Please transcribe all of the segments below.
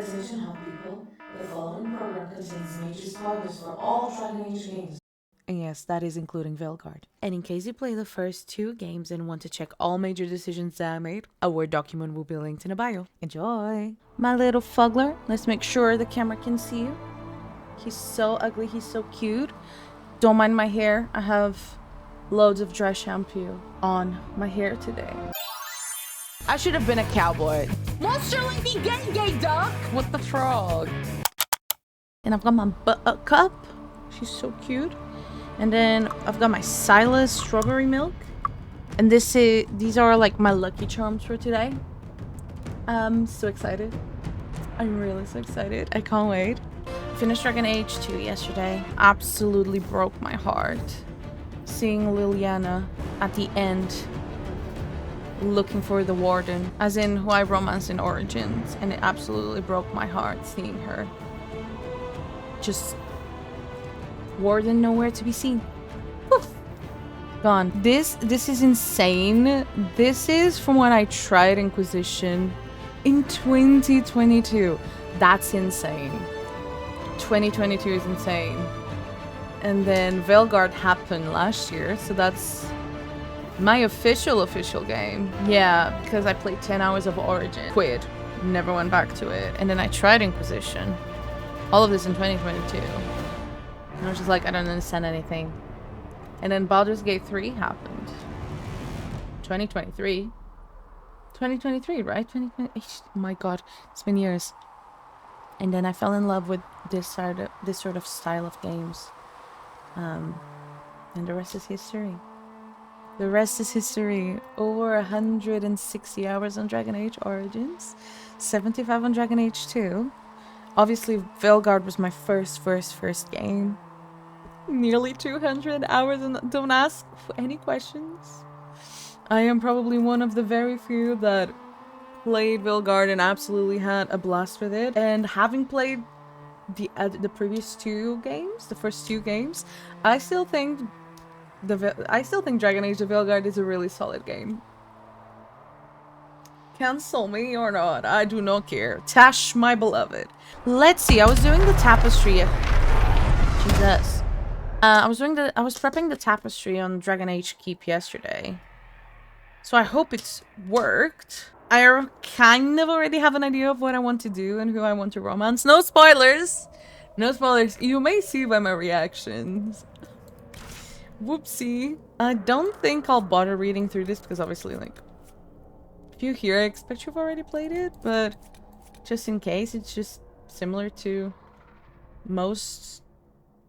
destination help people. The following program contains major spoilers for all Dragon Age games. And yes, that is including Velgard. And in case you play the first 2 games and want to check all major decisions that I made, a Word document will be linked in the bio. Enjoy! My little fuggler. Let's make sure the camera can see you. He's so ugly, he's so cute. Don't mind my hair. I have loads of dry shampoo on my hair today. I should have been a cowboy. Monster Lady gay duck! What the frog? And I've got my buttercup. She's so cute. And then I've got my Silas strawberry milk. And these are like my lucky charms for today. I'm so excited. I'm really so excited. I can't wait. Finished Dragon Age 2 yesterday. Absolutely broke my heart. Seeing Liliana at the end looking for the warden, as in who I romanced in Origins, and it absolutely broke my heart seeing her. Just warden nowhere to be seen. Poof. Gone. This is insane. This is from when I tried Inquisition in 2022. That's insane. 2022 is insane. And then Velgard happened last year, so that's my official game. Yeah, because I played 10 hours of Origin. Quit. Never went back to it. And then I tried Inquisition. All of this in 2022. And I was just like, I don't understand anything. And then Baldur's Gate 3 happened. 2023. 2023, right? 2020. Oh my god, it's been years. And then I fell in love with this sort of style of games. And the rest is history. The rest is history. Over 160 hours on Dragon Age Origins. 75 on Dragon Age 2. Obviously, Velgard was my first game. Nearly 200 hours, and don't ask any questions. I am probably one of the very few that played Velgard and absolutely had a blast with it. And having played the previous 2 games, the first 2 games, I still think Dragon Age of Velgard is a really solid game. Cancel me or not, I do not care. Tash, my beloved. Let's see. I was doing the tapestry. Jesus. I was prepping the tapestry on Dragon Age Keep yesterday. So I hope it's worked. I kind of already have an idea of what I want to do and who I want to romance. No spoilers! No spoilers. You may see by my reactions. Whoopsie. I don't think I'll bother reading through this because obviously, like, if you hear, I expect you've already played it, but just in case, it's just similar to most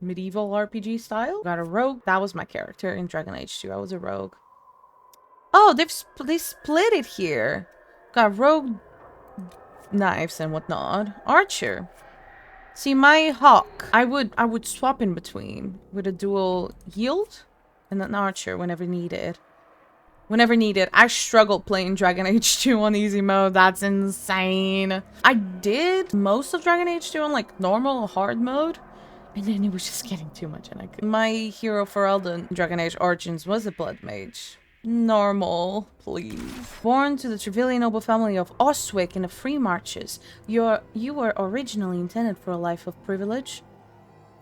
medieval RPG style. Got a rogue. That was my character in Dragon Age 2. I was a rogue. Oh, they split it here. Got rogue knives and whatnot. Archer. See, my hawk, I would swap in between with a dual yield and an archer whenever needed. Whenever needed. I struggled playing Dragon Age 2 on easy mode. That's insane. I did most of Dragon Age 2 on like normal or hard mode. And then it was just getting too much and I couldn't. My hero for Elden Dragon Age Origins was a blood mage. Normal, please. Born to the Trevelyan noble family of Oswick in the Free Marches, you were originally intended for a life of privilege.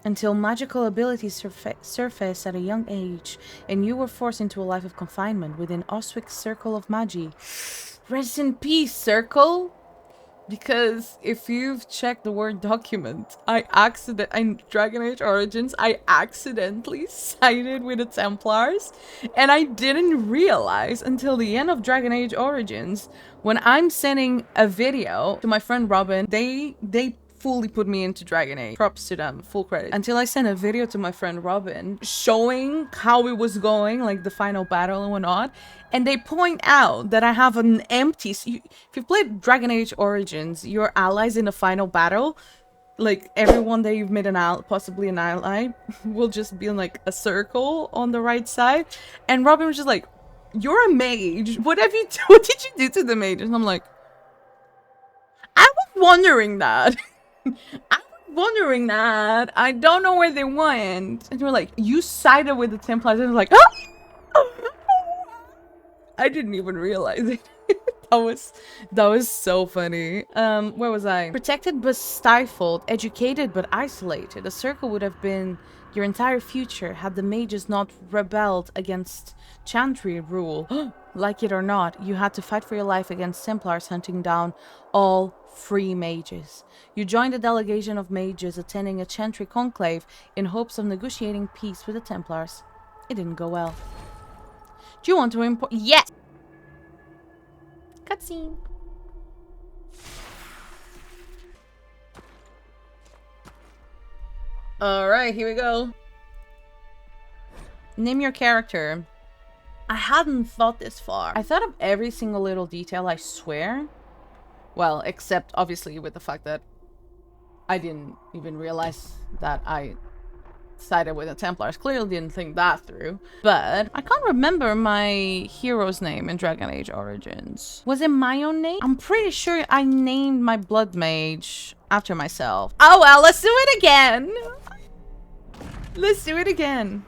Until magical abilities surfaced at a young age, and you were forced into a life of confinement within Oswick's circle of magi. Rest in peace, circle! Because if you've checked the Word document, in Dragon Age Origins, I accidentally sided with the Templars, and I didn't realize until the end of Dragon Age Origins, when I'm sending a video to my friend Robin, they fully put me into Dragon Age. Props to them, full credit. Until I sent a video to my friend Robin showing how it was going, like the final battle and whatnot, and they point out that I have an empty... if you played Dragon Age Origins, your allies in the final battle, like everyone that you've made possibly an ally, will just be in like a circle on the right side. And Robin was just like, "You're a mage. What did you do to the mages?" And I'm like, I was wondering that. I don't know where they went. And they were like, "You sided with the Templars." And I was like, "Oh!" I didn't even realize it. That was so funny. Where was I? Protected but stifled, educated but isolated. A circle would have been your entire future had the mages not rebelled against Chantry rule. Like it or not, you had to fight for your life against Templars hunting down all free mages. You joined a delegation of mages attending a Chantry conclave in hopes of negotiating peace with the Templars. It didn't go well. Do you want to import? Yes! Cutscene. Alright, here we go. Name your character. I hadn't thought this far. I thought of every single little detail, I swear. Well, except obviously with the fact that I didn't even realize that I sided with the Templars. Clearly didn't think that through. But I can't remember my hero's name in Dragon Age Origins. Was it my own name? I'm pretty sure I named my blood mage after myself. Oh well, let's do it again. Let's do it again.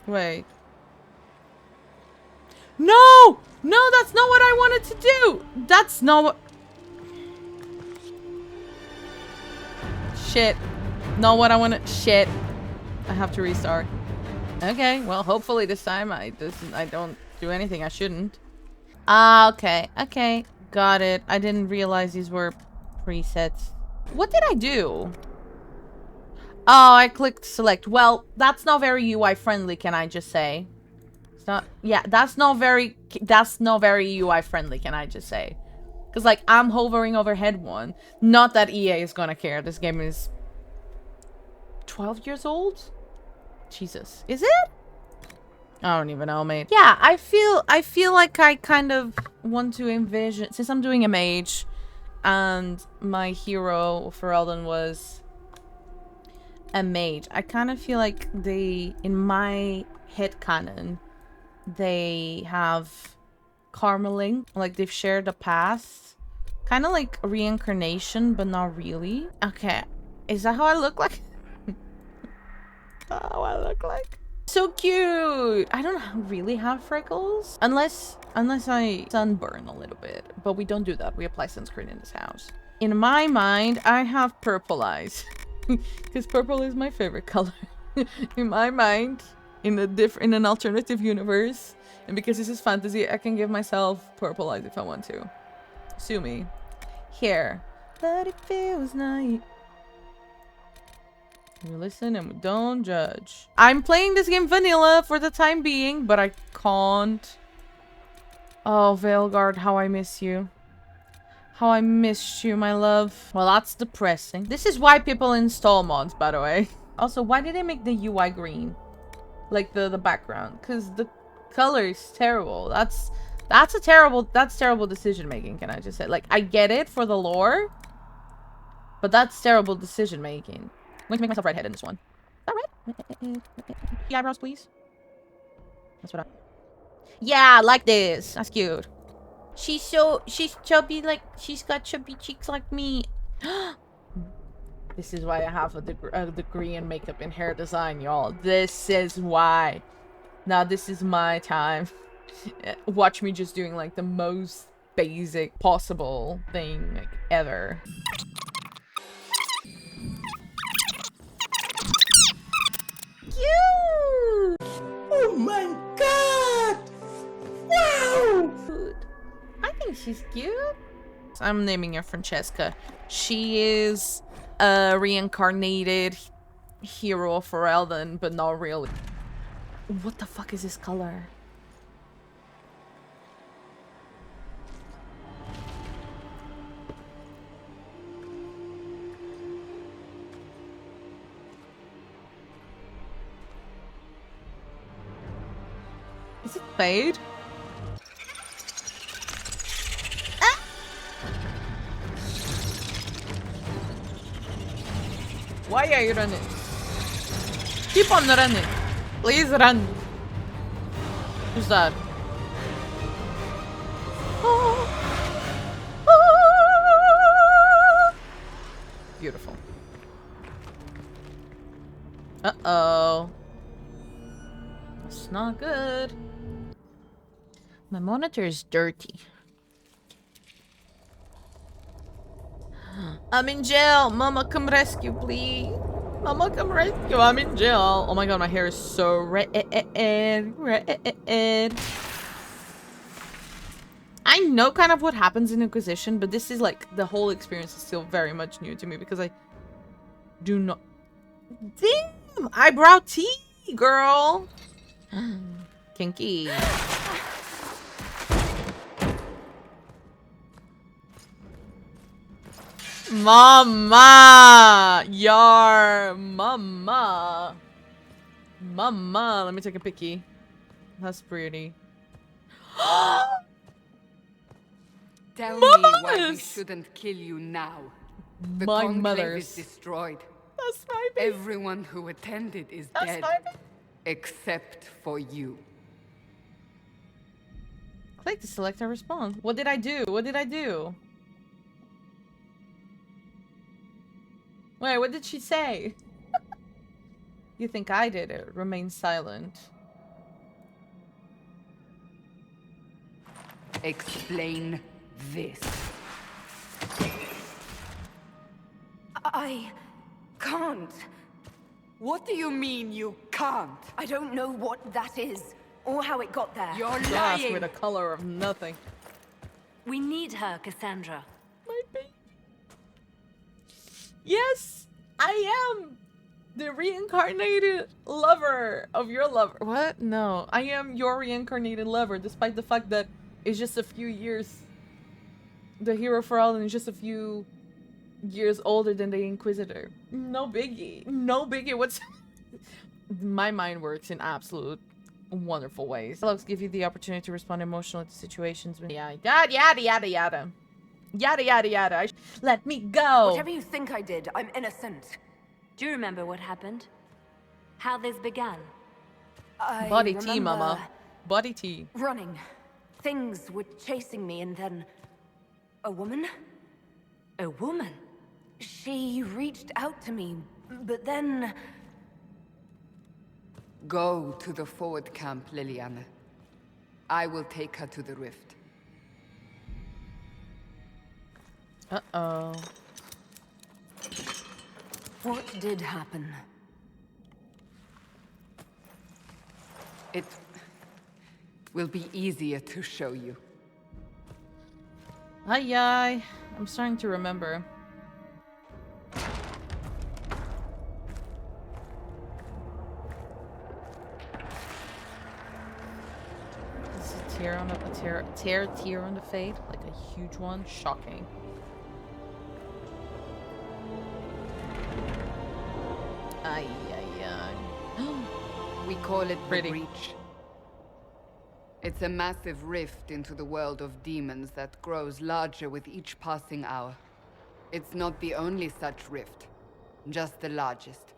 Wait. No! No, that's not what I wanted to do! That's not what... Shit. Not what I wanted... Shit. I have to restart. Okay, well, hopefully this time I don't do anything I shouldn't. Ah, okay. Okay. Got it. I didn't realize these were presets. What did I do? Oh, I clicked select. Well, that's not very UI friendly, can I just say? It's not... Yeah, that's not very UI friendly, can I just say? Because, like, I'm hovering over head one. Not that EA is gonna care. This game is 12 years old? Jesus. Is it? I don't even know, mate. Yeah, I feel like I kind of want to envision... Since I'm doing a mage, and my hero for Elden was a mage, I kind of feel like they, in my headcanon, they have Carmeling. Like, they've shared a past. Kind of like reincarnation, but not really. Okay. Is that how I look like? How I look like? So cute! I don't really have freckles. Unless I sunburn a little bit. But we don't do that. We apply sunscreen in this house. In my mind, I have purple eyes. Because purple is my favorite color. In my mind, in an alternative universe, and because this is fantasy, I can give myself purple eyes if I want to. Sue me. Here. But it feels nice. We listen and we don't judge. I'm playing this game vanilla for the time being, but I can't. Oh, Veilguard, how I miss you. How I missed you, my love. Well, that's depressing. This is why people install mods, by the way. Also, why did they make the UI green? Like the background? Because the color is terrible. That's terrible decision making, can I just say? Like, I get it for the lore, but that's terrible decision making. I'm going to make myself redhead in this one. Is that red? The eyebrows, please. That's what I... Yeah, like this. That's cute. She's chubby, like, she's got chubby cheeks like me. This is why I have a degree in makeup and hair design, y'all. This is why. Now this is my time. Watch me just doing, like, the most basic possible thing, like, ever. Cute! Oh my god! Wow! I think she's cute. I'm naming her Francesca. She is a reincarnated hero for Elden, but not really. What the fuck is this color? Is it fade? Why are you running? Keep on running. Please run. Who's that? Beautiful. Uh-oh. That's not good. My monitor is dirty. I'm in jail. Mama, come rescue, please. Mama, come rescue. I'm in jail. Oh my god, my hair is so red. Red. I know kind of what happens in Inquisition, but this is like, the whole experience is still very much new to me because I do not... Damn! Eyebrow tea, girl! Kinky. Mama! Yar! Mama! Mama! Let me take a picky. That's pretty. Tell me why we shouldn't kill you now. The My conclave mother's. is destroyed. That's my baby. Everyone who attended is That's dead. my baby. Except for you. Click to select a response. What did I do? What did I do? Wait, what did she say? You think I did it? Remain silent. Explain this. I can't. What do you mean you can't? I don't know what that is, or how it got there. You're Gosh, lying! with a color of nothing. We need her, Cassandra. My baby. Yes, I am the reincarnated lover of your lover. What? No, I am your reincarnated lover, despite the fact that it's just a few years. The hero for all is just a few years older than the Inquisitor. No biggie. No biggie. What's... My mind works in absolute wonderful ways. Dialogues give you the opportunity to respond emotionally to situations. Yada, yada, yada, yada. Yada, yada, yada. Let me go. Whatever you think I did, I'm innocent. Do you remember what happened? How this began? I Body tea, remember mama. Body tea. running. Things were chasing me, and then... a woman? A woman? She reached out to me, but then... Go to the forward camp, Liliana. I will take her to the rift. Uh-oh. What did happen? It will be easier to show you. Ay. I'm starting to remember. Is a tear on a tear on the fade? Like a huge one? Shocking. Ay. We call it Pretty. the Breach. It's a massive rift into the world of demons that grows larger with each passing hour. It's not the only such rift, just the largest.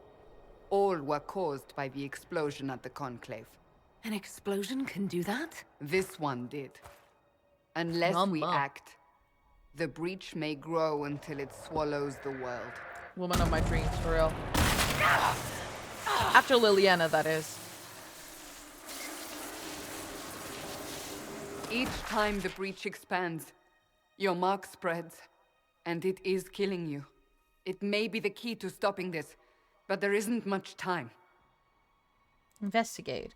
All were caused by the explosion at the Conclave. An explosion can do that? This one did. Unless we act, the breach may grow until it swallows the world. Woman of my dreams, for real. After Liliana, that is. Each time the breach expands, your mark spreads, and it is killing you. It may be the key to stopping this, but there isn't much time. Investigate.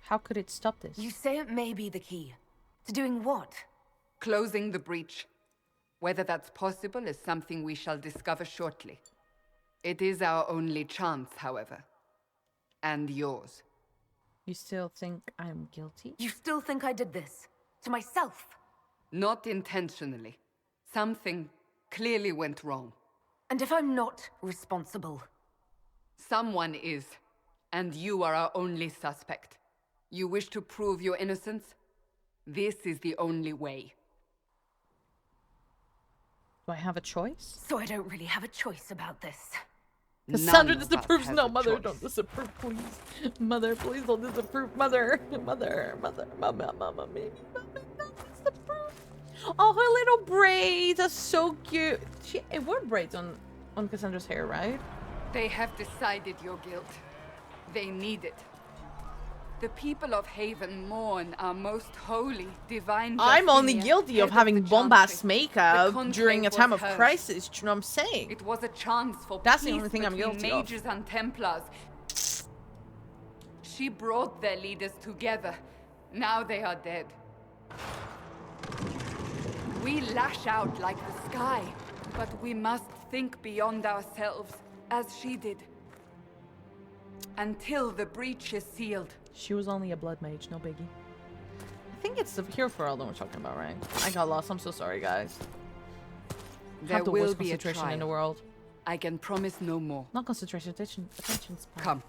How could it stop this? You say it may be the key. To doing what? Closing the breach. Whether that's possible is something we shall discover shortly. It is our only chance, however. And yours. You still think I'm guilty? You still think I did this? To myself? Not intentionally. Something clearly went wrong. And if I'm not responsible? Someone is, and you are our only suspect. You wish to prove your innocence? This is the only way. Do I have a choice? So I don't really have a choice about this. Cassandra None of us disapproves. has No, a mother, choice. don't disapprove, please. Mother, please don't disapprove. Mother, mama, maybe. Mama, don't disapprove. Oh, her little braids are so cute. It were braids on Cassandra's hair, right? They have decided your guilt. They need it. The people of Haven mourn our most holy, divine I'm only Justinian, guilty of head having the bombast Chantry. makeup The during a conclave time of was hers. crisis. Do you know what I'm saying? It was a chance for That's peace the only thing I'm between guilty of. mages and Templars. She brought their leaders together. Now they are dead. We lash out like the sky, but we must think beyond ourselves, as she did. Until the breach is sealed. She was only a blood mage, no biggie. I think it's the Cure for All that we're talking about, right? I got lost. I'm so sorry, guys. There Have the will worst be a concentration in the trial. world. I can promise no more. Not concentration, attention spam. Come.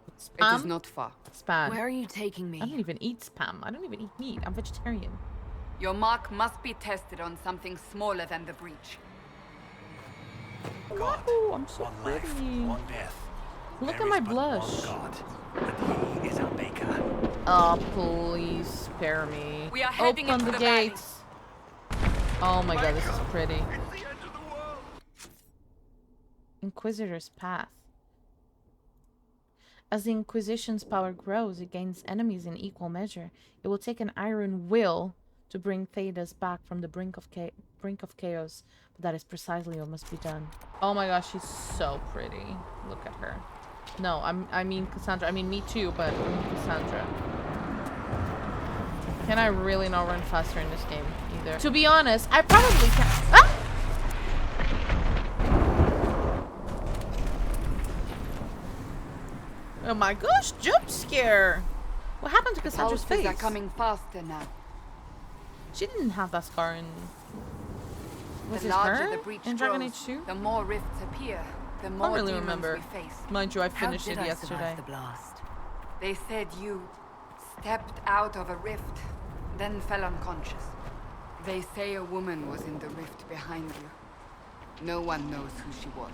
It Spam? is not far. Spam. Where are you taking me? I don't even eat spam. I don't even eat meat. I'm vegetarian. Your mark must be tested on something smaller than the breach. God, Ooh, I'm so one life, pretty. one death. Look There at my is but blush. one God, and he is our maker. Oh, please spare me. We are heading Open into the the valley. gates. Oh my god, this is pretty. It's the end of the world. Inquisitor's Path. As the Inquisition's power grows, it gains enemies in equal measure. It will take an iron will to bring Thedas back from the brink of chaos, but that is precisely what must be done. Oh my gosh, she's so pretty. Look at her. No, I mean Cassandra. I mean me too, but I mean Cassandra. Can I really not run faster in this game either? To be honest, I probably can. Ah! Oh my gosh, jump scare! What happened to Cassandra's Pulses face? are coming faster now. She didn't have that scar in... Was The it larger her the breach in Dragon grows, Age 2? the more rifts appear, the I more don't really demons remember. we face. Mind you, I How finished did it I yesterday. survive the blast? They said you stepped out of a rift, then fell unconscious. They say a woman was in the rift behind you. No one knows who she was.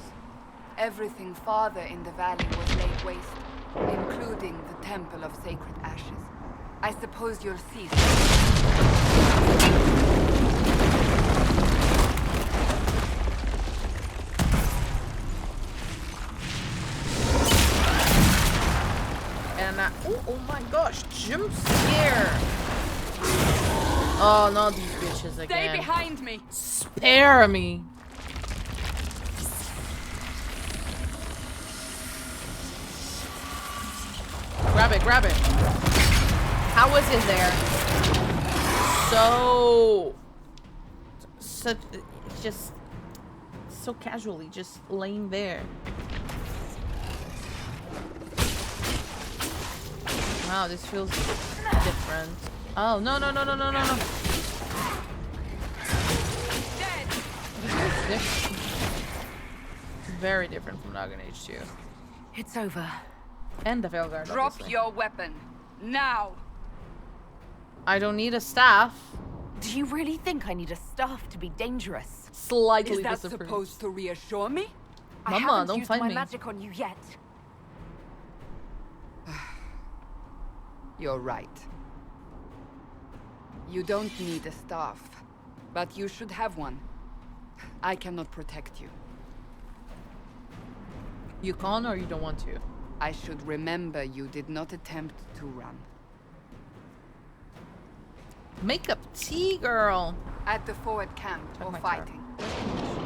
Everything farther in the valley was laid waste, including the Temple of Sacred Ashes. I suppose you'll see soon. And oh my gosh, jump scare! Oh, not these bitches Stay again. behind me! Spare me! Grab it, grab it. How was it there? Such, just so casually, just laying there. Wow, this feels different. Oh, no, no, no, no, no, no, no. Dead! This feels different. Very different from Dragon Age 2. It's over. And the Veilguard, Drop obviously. your weapon. Now! I don't need a staff. Do you really think I need a staff to be dangerous? Slightly Is that disapproved. supposed to reassure me? I Mama, haven't don't used find my me. magic on you yet. You're right. You don't need a staff, but you should have one. I cannot protect you. You can't or you don't want to? I should remember you did not attempt to run. Makeup tea, girl. At the forward camp Check or my fighting.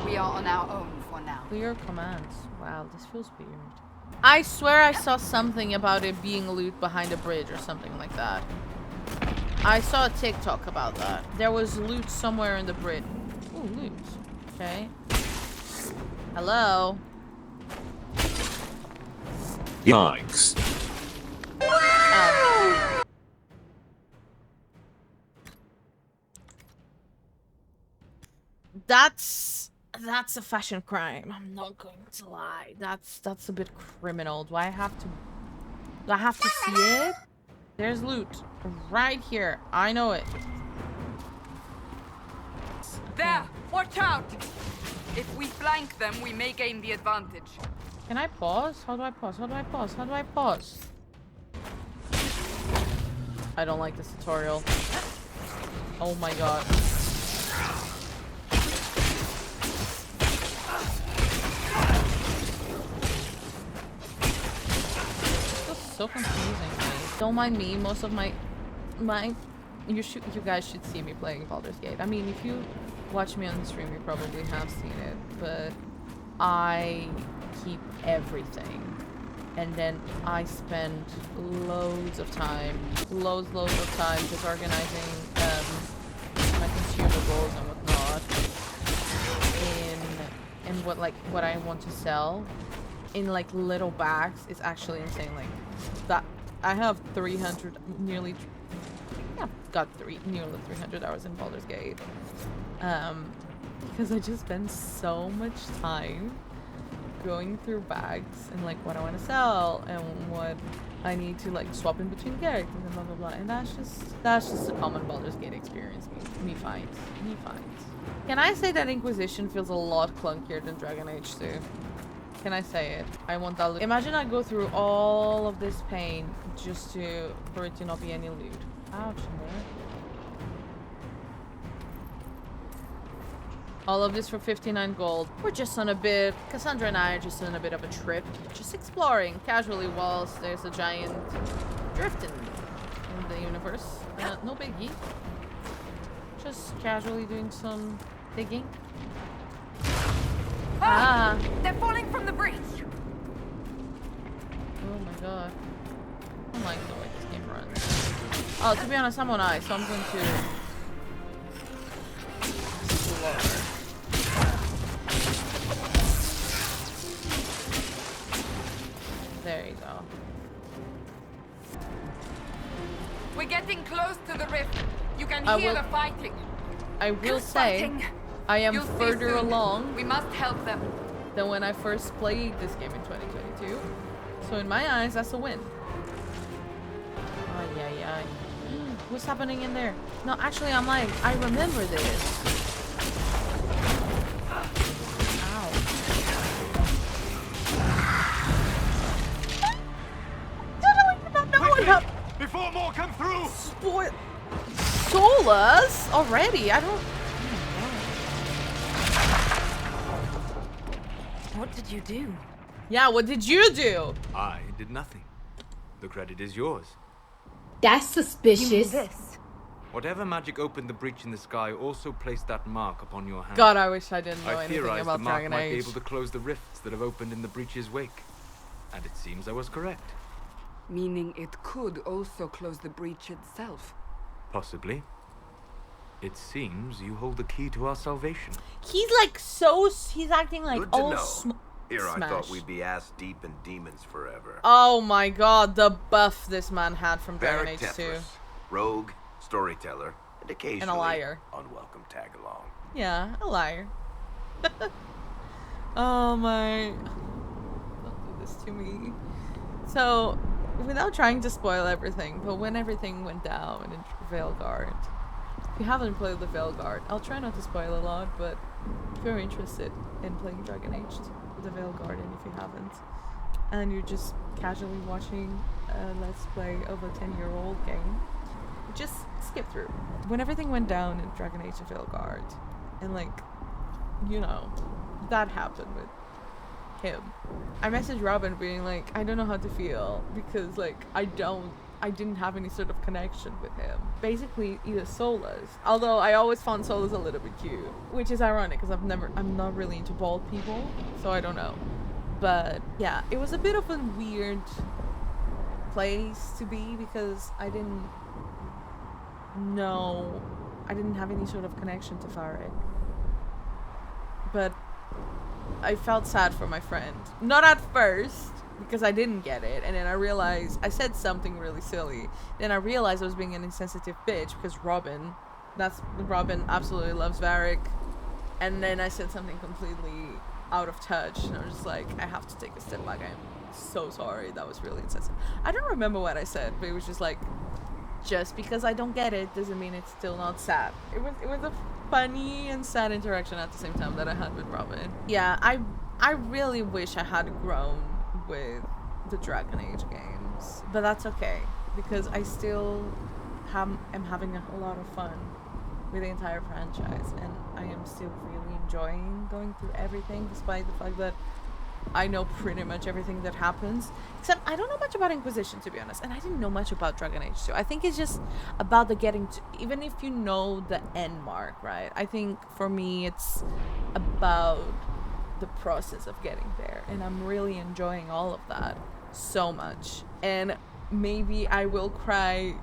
We are on our own for now. Clear commands. Wow, this feels weird. I swear I saw something about it being loot behind a bridge or something like that. I saw a TikTok about that. There was loot somewhere in the bridge. Ooh, loot. Okay. Hello. Yikes. Oh. That's a fashion crime. I'm not going to lie. That's a bit criminal. Do I have to see it? There's loot right here. I know it. There! Watch out! If we flank them, we may gain the advantage. Can I pause? How do I pause? How do I pause? How do I pause? I don't like this tutorial. Oh my god. This is so confusing to me. Don't mind me. Most of my you guys should see me playing Baldur's Gate. I mean, if you watch me on stream, you probably have seen it, but I keep everything. And then I spend loads of time just organizing my consumables and whatnot in what I want to sell in like little bags. It's actually insane. Like that, I have nearly 300 hours in Baldur's Gate because I just spend so much time going through bags and like what I want to sell and what I need to like swap in between characters and blah blah blah, and that's just a common Baldur's Gate experience me finds. Can I say that Inquisition feels a lot clunkier than Dragon Age 2? Can I say it? I want that loot. Imagine I go through all of this pain just for it to not be any loot. Ouch, man. All of this for 59 gold. We're just on Cassandra and I are just on a bit of a trip. Just exploring casually whilst there's a giant drift in the universe. No biggie. Just casually doing some digging. Ah! They're falling from the breach! Oh my god. I don't like the way this game runs. Oh, to be honest, I'm on ice, so I'm going to explore. There you go. We're getting close to the rift. You can hear the fighting. I will say, I am further along. We must help them. Than when I first played this game in 2022. So in my eyes, that's a win. Ay, ay, ay. What's happening in there? No, actually, I'm like, I remember this. Ow. I did not know what happened. Before more come through! Solas already? I don't... What did you do? Yeah, what did you do? I did nothing. The credit is yours. That's suspicious. This. Whatever magic opened the breach in the sky also placed that mark upon your hand. God, I wish I didn't know I anything theorized about the mark Dragon might be Age. able to close the rifts that have opened in the breach's wake. And it seems I was correct. Meaning it could also close the breach itself. Possibly. It seems you hold the key to our salvation. He's like he's acting like Good to all know. Here I Smash. thought we'd be ass deep in demons forever. Oh my god, the buff this man had from Dragon Age 2. Tetris, rogue, storyteller, and occasionally liar. unwelcome tag along. Yeah, a liar. Oh my... Don't do this to me. So, without trying to spoil everything, but when everything went down in Veilguard, if you haven't played the Veilguard, I'll try not to spoil a lot, but if you're interested in playing Dragon Age, the Veilguard, and if you haven't, and you're just casually watching a Let's Play of a 10-year-old game, just skip through. When everything went down in Dragon Age of Veilguard, and like, you know, that happened with him. I messaged Robin being like, I don't know how to feel, because like, I didn't have any sort of connection with him. Basically, either Solas. Although I always found Solas a little bit cute, which is ironic because I'm not really into bald people, so I don't know. But yeah, it was a bit of a weird place to be because I didn't have any sort of connection to Farek. But I felt sad for my friend. Not at first, because I didn't get it, and then I realized I said something really silly. Then I realized I was being an insensitive bitch because Robin absolutely loves Varric, and then I said something completely out of touch, and I was just like, I have to take a step back. I'm so sorry. That was really insensitive. I don't remember what I said, but it was just like, just because I don't get it doesn't mean it's still not sad. It was a funny and sad interaction at the same time that I had with Robin. Yeah, I really wish I had grown with the Dragon Age games, but that's okay because I still am having a lot of fun with the entire franchise, and I am still really enjoying going through everything, despite the fact that I know pretty much everything that happens. Except I don't know much about Inquisition, to be honest. And I didn't know much about Dragon Age 2. I think it's just about the getting to... Even if you know the end mark, right? I think for me it's about the process of getting there. And I'm really enjoying all of that so much. And maybe I will cry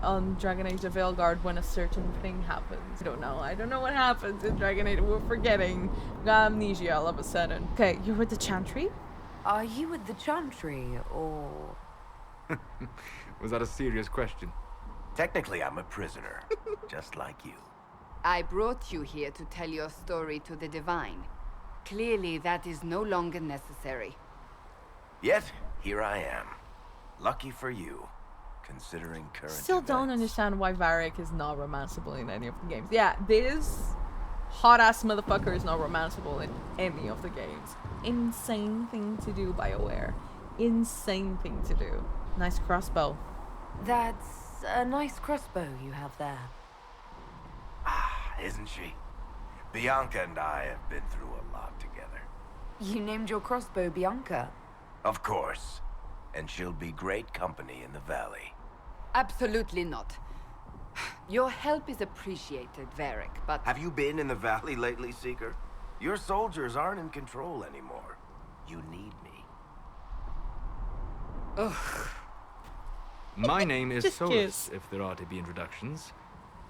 on Dragon Age of Veilguard when a certain thing happens. I don't know. I don't know what happens in Dragon Age. We're forgetting. Got amnesia all of a sudden. Okay, you're with the Chantry? Are you with the Chantry, or...? Was that a serious question? Technically, I'm a prisoner, just like you. I brought you here to tell your story to the Divine. Clearly, that is no longer necessary. Yet, here I am. Lucky for you, considering current Still don't events. understand why Varric is not romanceable in any of the games. Yeah, this hot-ass motherfucker is not romanceable in any of the games. Insane thing to do, BioWare. Insane thing to do. Nice crossbow. That's a nice crossbow you have there. Ah, isn't she? Bianca and I have been through a lot together. You named your crossbow Bianca. Of course. And she'll be great company in the valley. Absolutely not. Your help is appreciated, Varric, but... Have you been in the valley lately, Seeker? Your soldiers aren't in control anymore. You need me. Ugh. My name is Just Solus, kiss. if there are to be introductions.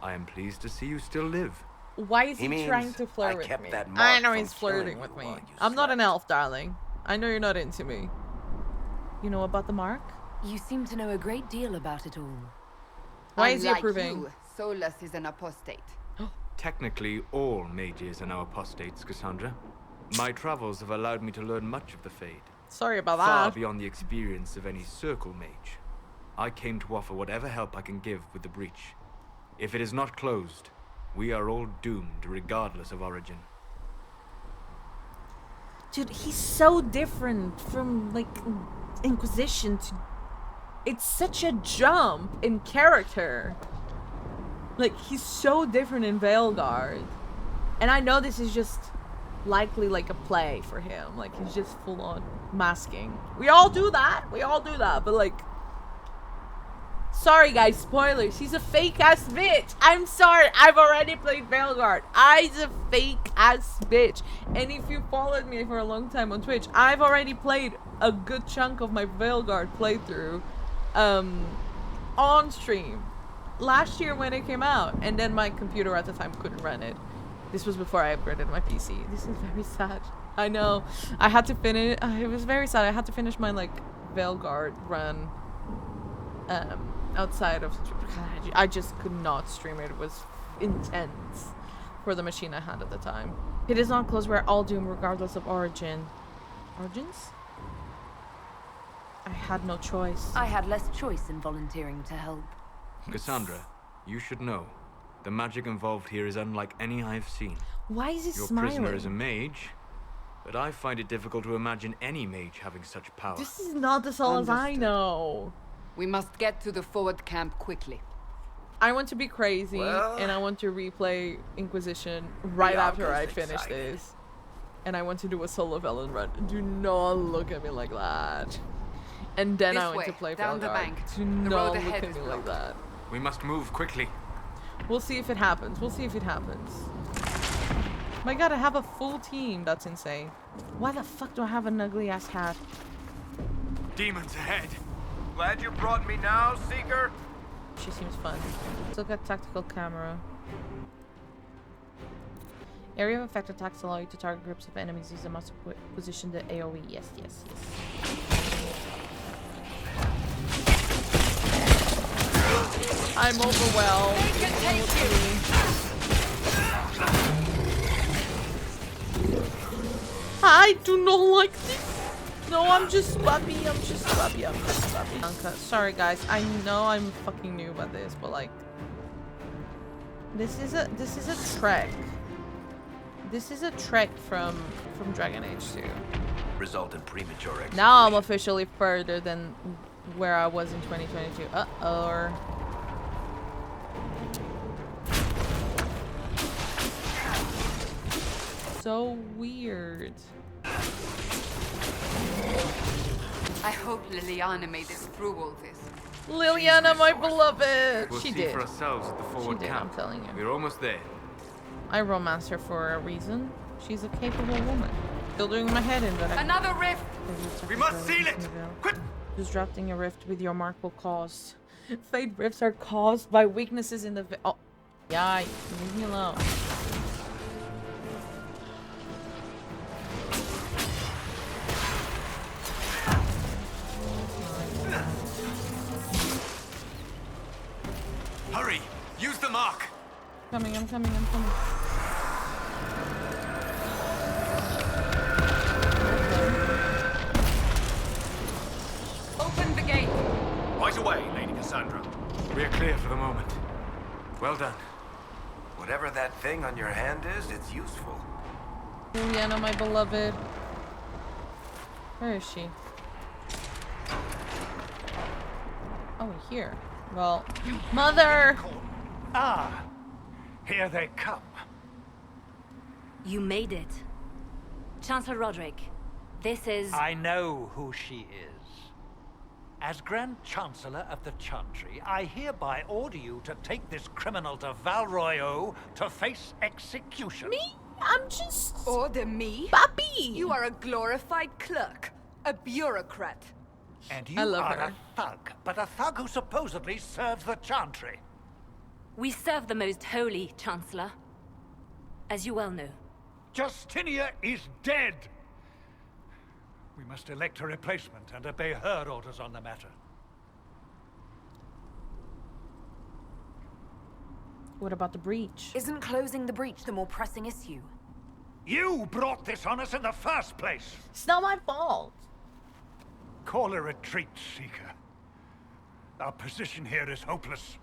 I am pleased to see you still live. Why is He he means trying to I flirt with kept me? that I mark know from he's flirting killing with you me. while you I'm not an slept. elf, darling. I know you're not into me. You know about the mark? You seem to know a great deal about it all. Why is he Unlike approving? you, Solus is an apostate. Technically, all mages are now apostates, Cassandra. My travels have allowed me to learn much of the Fade. Sorry about Far that. beyond the experience of any circle mage. I came to offer whatever help I can give with the breach. If it is not closed, we are all doomed regardless of origin. Dude, he's so different from, like, Inquisition to... It's such a jump in character. Like, he's so different in Veilguard. And I know this is just likely, like, a play for him. Like, he's just full-on masking. We all do that. We all do that. But, like... Sorry, guys. Spoilers. He's a fake-ass bitch. I'm sorry. I've already played Veilguard. I's a fake-ass bitch. And if you followed me for a long time on Twitch, I've already played a good chunk of my Veilguard playthrough on stream. Last year when it came out. And then my computer at the time couldn't run it. This was before I upgraded my PC. This is very sad. I know. I had to finish... it was very sad. I had to finish my, like, Veilguard run outside of... I just could not stream it. It was intense for the machine I had at the time. It is not closed. We're all doomed regardless of origin. Origins? I had no choice. I had less choice in volunteering to help. Cassandra, you should know. The magic involved here is unlike any I've seen. Why is he Your smiling? prisoner is a mage, but I find it difficult to imagine any mage having such power. This is not the Solus I Understood. know. We must get to the forward camp quickly. I want to be crazy, Well, and I want to replay Inquisition right after I Bianca's finish excited. this. And I want to do a solo Velen run. Do not look at me like that. And then This I want way, to play down the Veilguard. bank. Do The not road look ahead at is me like blocked. that. We must move quickly. We'll see if it happens. We'll see if it happens. My god, I have a full team. That's insane. Why the fuck do I have an ugly ass hat? Demons ahead! Glad you brought me now, Seeker. She seems fun. Let's look at tactical camera. Area of effect attacks allow you to target groups of enemies using a mouse to position the AoE. Yes, yes, yes. I'm overwhelmed. I do not like this. No, I'm just swabby. I'm just swabby. I'm just swabby. Sorry, guys. I know I'm fucking new about this, but like, this is a trek. This is a trek from Dragon Age 2. Result in premature execution. Now I'm officially further than where I was in 2022. Uh-oh. So weird. I hope Liliana made it through all this. Liliana, my beloved! We'll She see did. for ourselves at the forward did, camp. I'm telling you. We're almost there. I romanced her for a reason. She's a capable woman. Still doing my head in, but I... Another rift! We must seal it! Quick! Disrupting a rift with your mark will cause. Fate rifts are caused by weaknesses in the... Oh. Yeah, leave me alone. Hurry! Use the mark! I'm coming. Open the gate! Right away, Lady Cassandra. We're clear for the moment. Well done. Whatever that thing on your hand is, it's useful. Liliana, my beloved. Where is she? Oh, here. Well, mother! Ah, here they come. You made it. Chancellor Roderick, this is... I know who she is. As Grand Chancellor of the Chantry, I hereby order you to take this criminal to Valroyo to face execution. Me? I'm just... Order me? Papi! You are a glorified clerk. A bureaucrat. And you I love are her. a thug, but a thug who supposedly serves the Chantry. We serve the most holy, Chancellor. As you well know. Justinia is dead! We must elect a replacement and obey her orders on the matter. What about the breach? Isn't closing the breach the more pressing issue? You brought this on us in the first place! It's not my fault. Call a retreat, Seeker. Our position here is hopeless.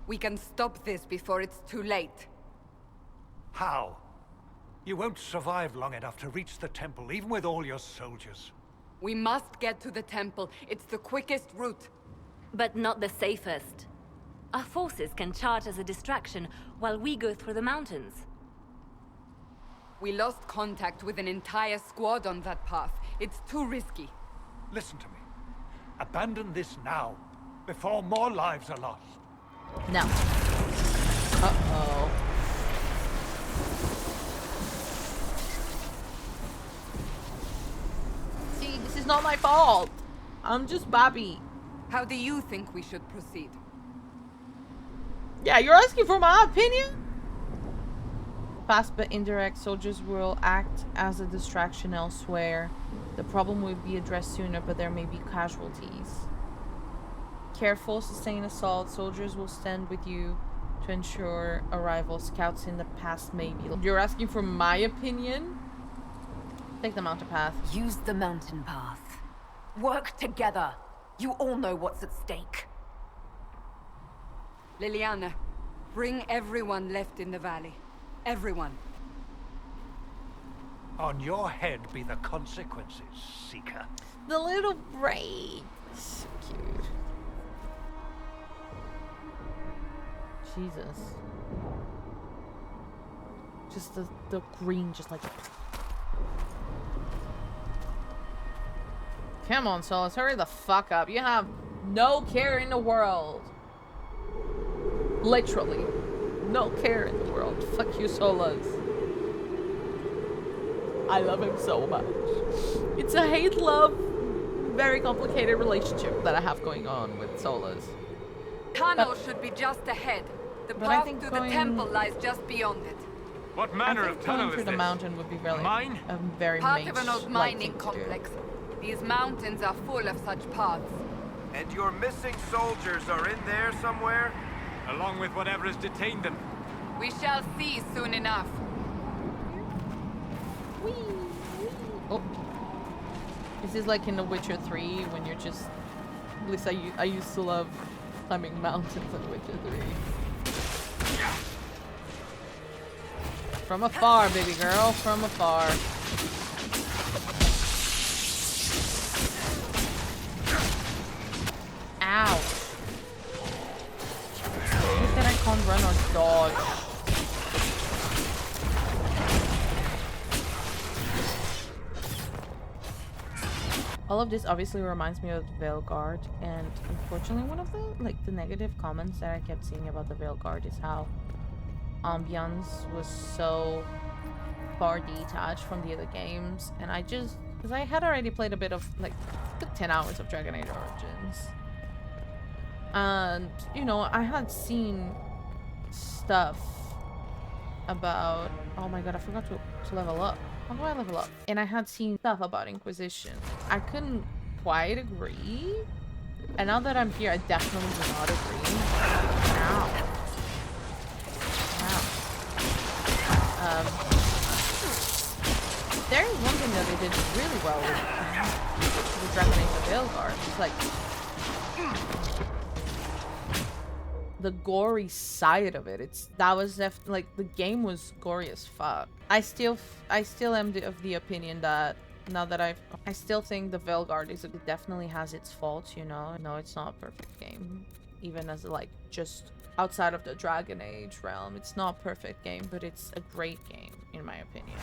We can stop this before it's too late. How? You won't survive long enough to reach the temple, even with all your soldiers. We must get to the temple. It's the quickest route. But not the safest. Our forces can charge as a distraction while we go through the mountains. We lost contact with an entire squad on that path. It's too risky. Listen to me. Abandon this now, before more lives are lost. No. Uh-oh. See, this is not my fault. I'm just Bobby. How do you think we should proceed? Yeah, you're asking for my opinion? Fast but indirect, soldiers will act as a distraction elsewhere. The problem will be addressed sooner, but there may be casualties. Careful, sustained assault. Soldiers will stand with you to ensure arrival. Scouts in the past maybe. You're asking for my opinion? Take the mountain path. Use the mountain path. Work together. You all know what's at stake. Liliana, bring everyone left in the valley. Everyone. On your head be the consequences, Seeker. The little braid. So cute. Jesus. Just the green, just like... Come on, Solus, hurry the fuck up. You have no care in the world. Literally. No care in the world. Fuck you, Solus. I love him so much. It's a hate-love, very complicated relationship that I have going on with Solus. Tunnel should be just ahead. The but I path think to going- the temple lies just beyond it. What I manner think of going tunnel through is the this? mountain would be very, Mine? very Part of an old mage-like mining thing to do. complex. These mountains are full of such paths. And your missing soldiers are in there somewhere? Along with whatever has detained them. We shall see soon enough. Oh. This is like in The Witcher 3 when you're just... At least I used to love climbing mountains in Witcher 3. From afar, baby girl. From afar. Ow. Look that I can't run or dodge. All of this obviously reminds me of the Veilguard, and unfortunately one of the negative comments that I kept seeing about the Veilguard is how ambiance was so far detached from the other games, and I just, because I had already played a bit of, like, good 10 hours of Dragon Age Origins, and, you know, I had seen stuff about, oh my god, I forgot to level up. How do I level up? And I had seen stuff about Inquisition. I couldn't quite agree. And now that I'm here, I definitely do not agree. Ow. Ow. There is one thing that they did really well with Dragon Age of Veilguard. It's like the gory side of it. That was like, the game was gory as fuck. I still am of the opinion that now that I still think the Veilguard it definitely has its faults, you know. No, it's not a perfect game, even as like just outside of the Dragon Age realm. It's not a perfect game, but it's a great game in my opinion.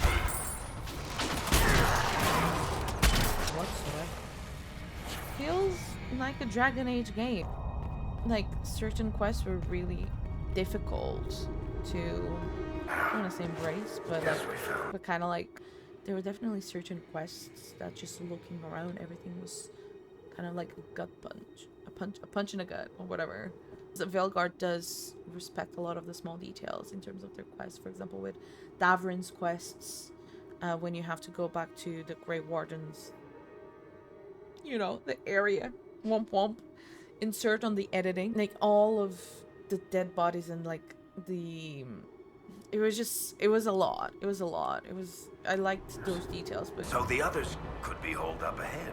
Whatsoever. Feels like a Dragon Age game. Like, certain quests were really difficult to, I don't want to say embrace, but but kind of like, there were definitely certain quests that just looking around, everything was kind of like a gut punch, a punch in the gut, or whatever. The Veilguard does respect a lot of the small details in terms of their quests. For example, with Davrin's quests, when you have to go back to the Grey Wardens, you know, the area, womp womp. Insert on the editing, like all of the dead bodies and like it was a lot. I liked those details, but So the others could be holed up ahead.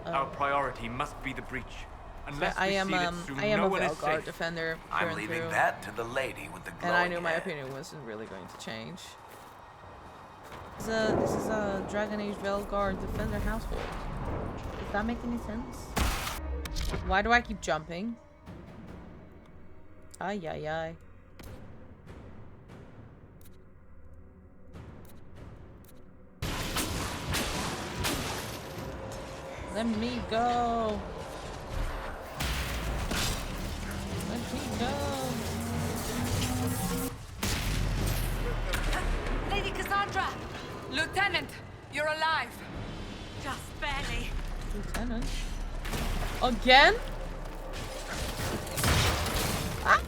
Our priority must be the breach. Unless I am a Veilguard defender through I'm and leaving through, that to the lady with the glowing and I knew my head. opinion wasn't really going to change. This is a Dragon Age Veilguard defender household. Does that make any sense? Why do I keep jumping? Ay, ay, ay. Let me go. Let me go. Lady Cassandra! Lieutenant, you're alive. Just barely. Lieutenant? Again? Ah.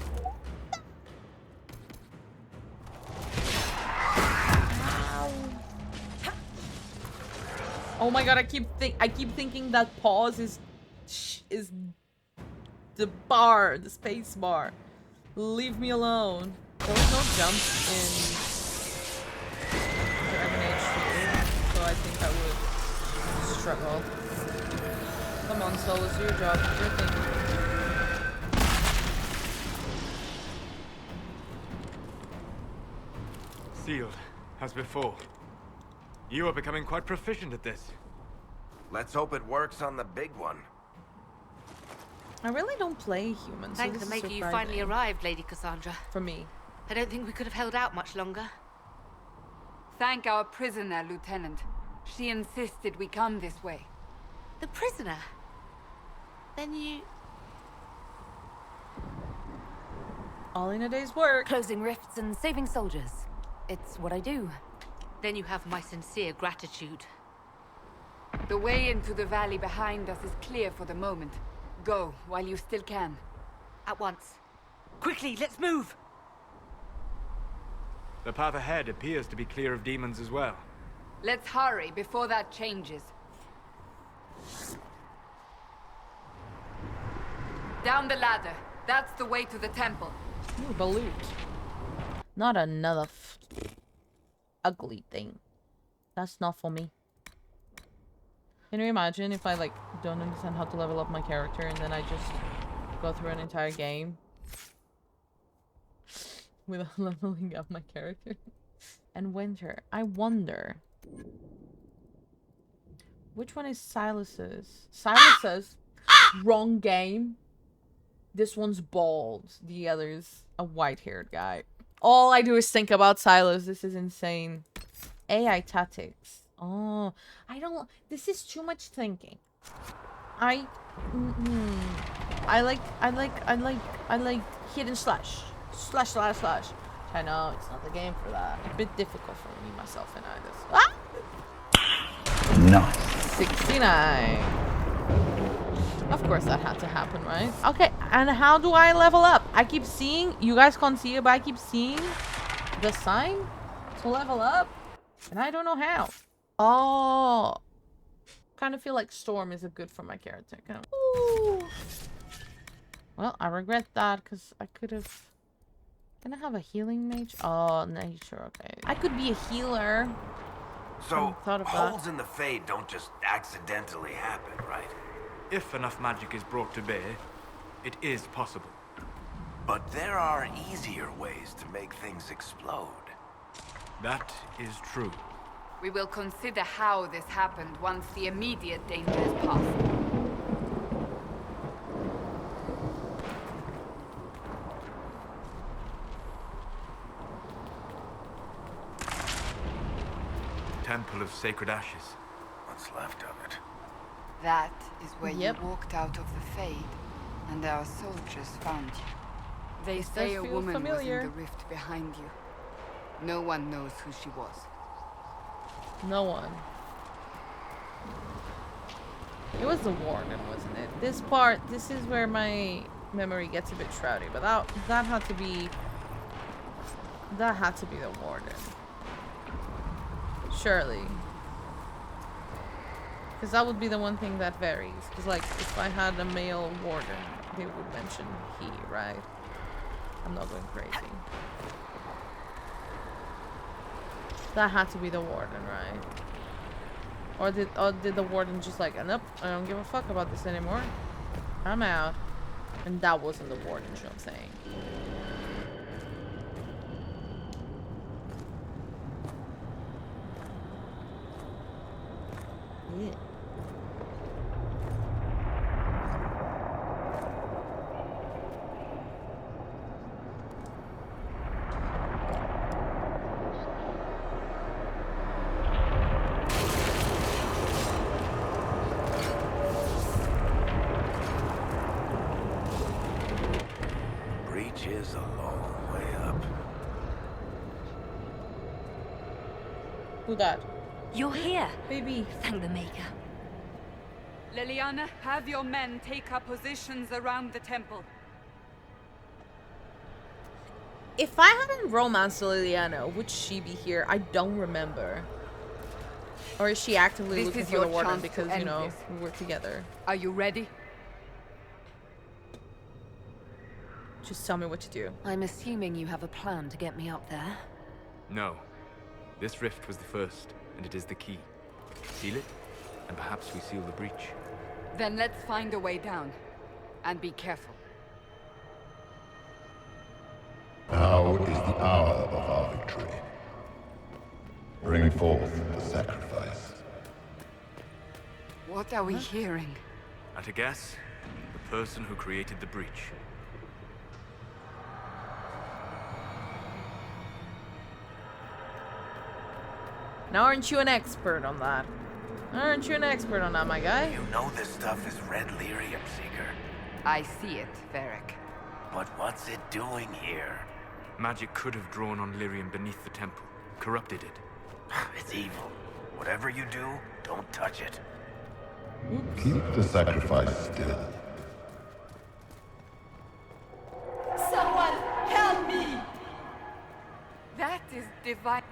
Oh my god, I keep thinking that pause is the bar, the space bar. Leave me alone. There was no jumps in Dragon Age 2, so I think I would struggle. Come on, Solus, do your job. Your thing. Sealed, as before. You are becoming quite proficient at this. Let's hope it works on the big one. I really don't play humans. Thanks so for this is making you surprising finally arrived, Lady Cassandra. for me. I don't think we could have held out much longer. Thank our prisoner, Lieutenant. She insisted we come this way. The prisoner? Then you... All in a day's work. Closing rifts and saving soldiers. It's what I do. Then you have my sincere gratitude. The way into the valley behind us is clear for the moment. Go, while you still can. At once. Quickly, let's move! The path ahead appears to be clear of demons as well. Let's hurry before that changes. Down the ladder. That's the way to the temple. Ooh, balut. Not another ugly thing. That's not for me. Can you imagine if I like don't understand how to level up my character and then I just go through an entire game without leveling up my character? And Winter, I wonder which one is Silas's? Silas's wrong game. This one's bald. The other's a white-haired guy. All I do is think about Silas. This is insane. AI tactics. Oh, I don't... This is too much thinking. I like hidden slash. Slash. I know, it's not the game for that. A bit difficult for me, myself, and I just... Ah! Nice. 69. Of course that had to happen, right? Okay, and how do I level up? I keep seeing... You guys can't see it, but I keep seeing the sign to level up. And I don't know how. Oh. Kind of feel like Storm is a good for my character. Kind of... Ooh. Well, I regret that because I could have... Can I have a healing mage? Oh, nature, okay. I could be a healer. So, Thought of that. holes in the Fade don't just accidentally happen, right? If enough magic is brought to bear, it is possible. But there are easier ways to make things explode. That is true. We will consider how this happened once the immediate danger is past. Temple of Sacred Ashes. What's left of it? That is where Yep. you walked out of the Fade, and our soldiers found you. They This say does a feel woman familiar. was in the rift behind you. No one knows who she was. No one. It was the warden, wasn't it? This part, this is where my memory gets a bit shroudy, but that had to be the warden. Surely. Because that would be the one thing that varies. Because, like, if I had a male warden, they would mention he, right? I'm not going crazy. That had to be the warden, right? Or did the warden just like, nope, I don't give a fuck about this anymore. I'm out. And that wasn't the warden, you know what I'm saying? Yeah. Breach is a long way up. Who that? You're here. Baby. Thank the Maker. Leliana, have your men take up positions around the temple. If I hadn't romanced Liliana, would she be here? I don't remember. Or is she actively This looking is for the your warden chance to because, you end know, this. we were together? Are you ready? Just tell me what to do. I'm assuming you have a plan to get me up there. No. This rift was the first, and it is the key. Seal it, and perhaps we seal the breach. Then let's find a way down. And be careful. Now is the hour of our victory. Bring forth the sacrifice. What are we hearing? At a guess, the person who created the breach. Now aren't you an expert on that? Aren't you an expert on that, my guy? You know this stuff is Red Lyrium, Seeker. I see it, Varric. But what's it doing here? Magic could have drawn on Lyrium beneath the temple, corrupted it. It's evil. Whatever you do, don't touch it. Keep the sacrifice still. Someone help me! That is divine.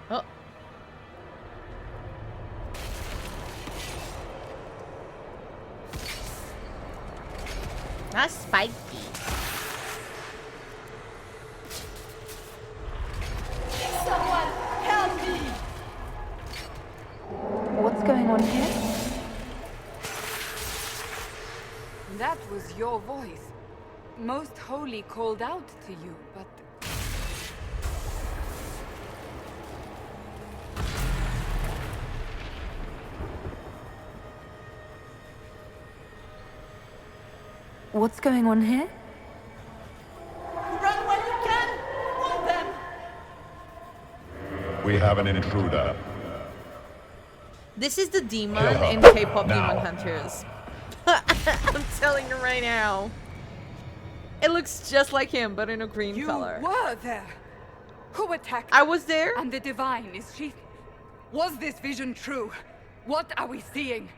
Oh. That's spiky. Someone help me! What's going on here? That was your voice. Most Holy called out to you, but... What's going on here? Run when you can! Want them! We have an intruder. This is the demon Kill in her. K-pop Now. Demon Hunters. I'm telling you right now. It looks just like him, but in a green color. You were there. Who attacked? I was there. And the divine, is she? Was this vision true? What are we seeing?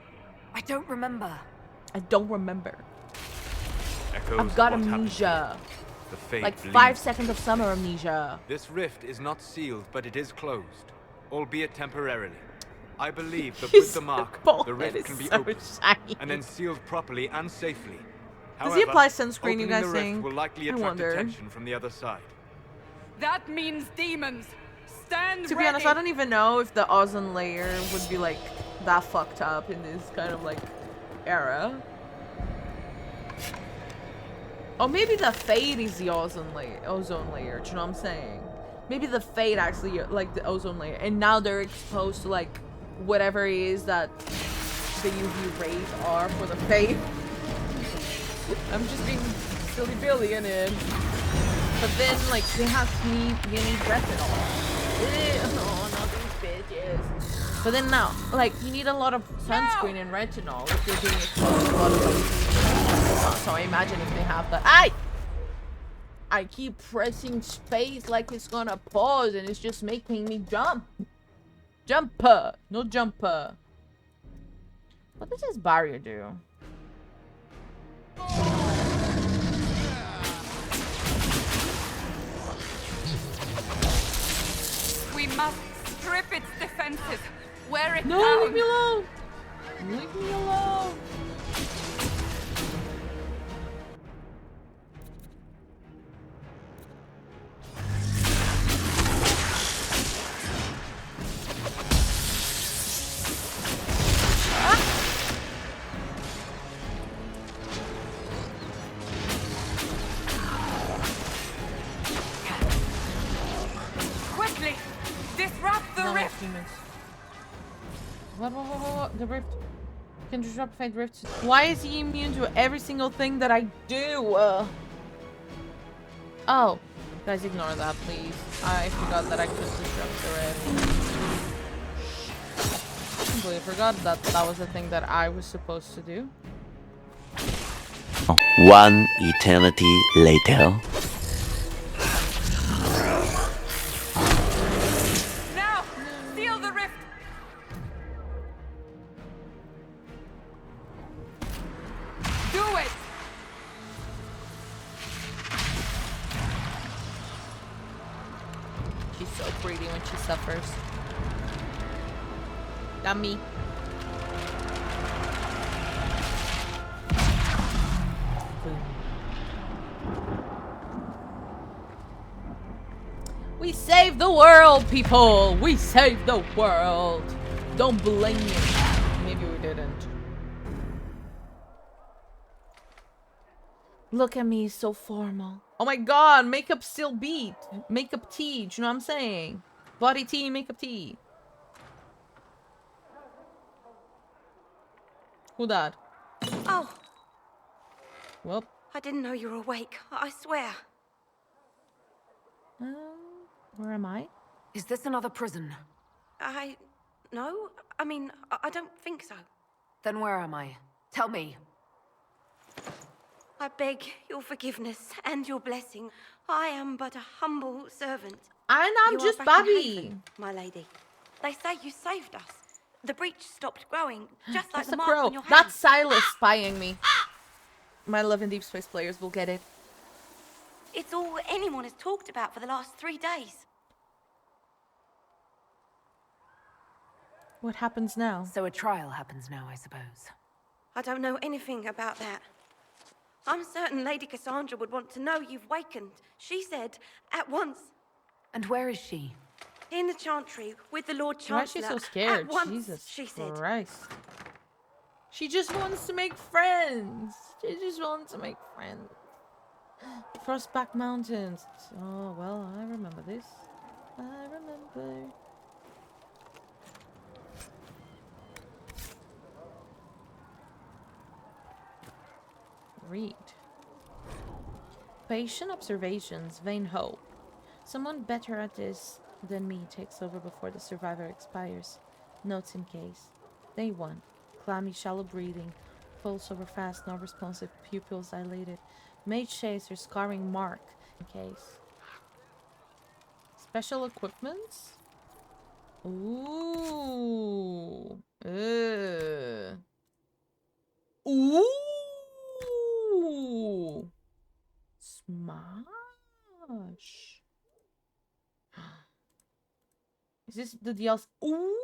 I don't remember. I don't remember. Echoes I've got of what happened. amnesia. The fate Like bleeds. 5 seconds of summer amnesia. This rift is not sealed, but it is closed, albeit temporarily. I believe that His with the mark, forehead the rift is can be so opened shiny. and then sealed properly and safely. Does he However, apply sunscreen, you opening guys the rift think? will likely I attract wonder. attention from the other side. That means demons. Stand To be ready. honest, I don't even know if the ozone layer would be like that fucked up in this kind of like era. Or maybe the fade is the ozone layer, do you know what I'm saying? Maybe the fade actually like the ozone layer, and now they're exposed to like whatever it is that the UV rays are for the fade. I'm just being silly Billy in it. But then like they need retinol. Oh, not these bitches. But then now, like, you need a lot of sunscreen and retinol if you're being exposed to a lot of those. So I imagine if they have that. I keep pressing space like it's gonna pause and it's just making me jump. Jumper, no jumper. What does this barrier do? We must strip its defenses. Wear it No, down. leave me alone. Leave me alone. Quickly, disrupt the No, rift. demons. What? The rift. You can disrupt fate rifts. Why is he immune to every single thing that I do? Oh. Guys, ignore that, please. I forgot that I could disrupt the rift. I completely forgot that that was the thing that I was supposed to do. One eternity later. Now, seal the rift. Do it. She's so pretty when she suffers. Dummy. We saved the world, people! We saved the world! Don't blame me. Maybe we didn't. Look at me, so formal. Oh my god, makeup still beat. Makeup tea, do you know what I'm saying? Body tea, makeup tea. Who that? Oh, Well, I didn't know you were awake. I swear. where am I? Is this another prison? No? I mean, I don't think so. Then where am I? Tell me. I beg your forgiveness and your blessing. I am but a humble servant. And I'm You are just back in Bobby. Haven, my lady. They say you saved us. The breach stopped growing, just like That's the a mark crow. on your hand. That's Silas spying me. My love and Deep Space players will get it. It's all anyone has talked about for the last 3 days. What happens now? So a trial happens now, I suppose. I don't know anything about that. I'm certain Lady Cassandra would want to know you've wakened. She said, at once. And where is she? In the Chantry, with the Lord Why is she Chancellor. so scared? At once, Jesus she said. Christ. She just wants to make friends. She just wants to make friends. Frostback Mountains. Oh, well, I remember this. I remember. Read. Patient observations, vain hope. Someone better at this than me takes over before the survivor expires. Notes in case. Day 1. Clammy, shallow breathing. Pulse over fast, not responsive. Pupils dilated. Mage chaser, scarring mark. In case. Special equipments? Ooh. Ooh. Smash. Is this the DLC? Ooh.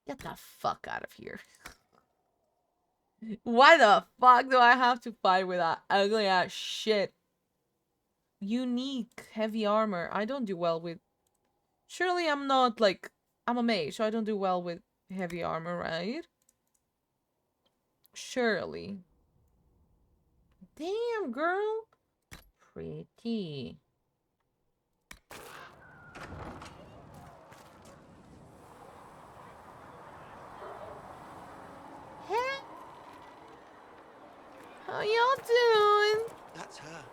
Get the fuck out of here. Why the fuck do I have to fight with that ugly ass shit? Unique heavy armor. I don't do well with... Surely I'm not like... I'm a mage, so I don't do well with heavy armor, right? Surely. Damn, girl. Pretty. Hey. How y'all doing? That's her.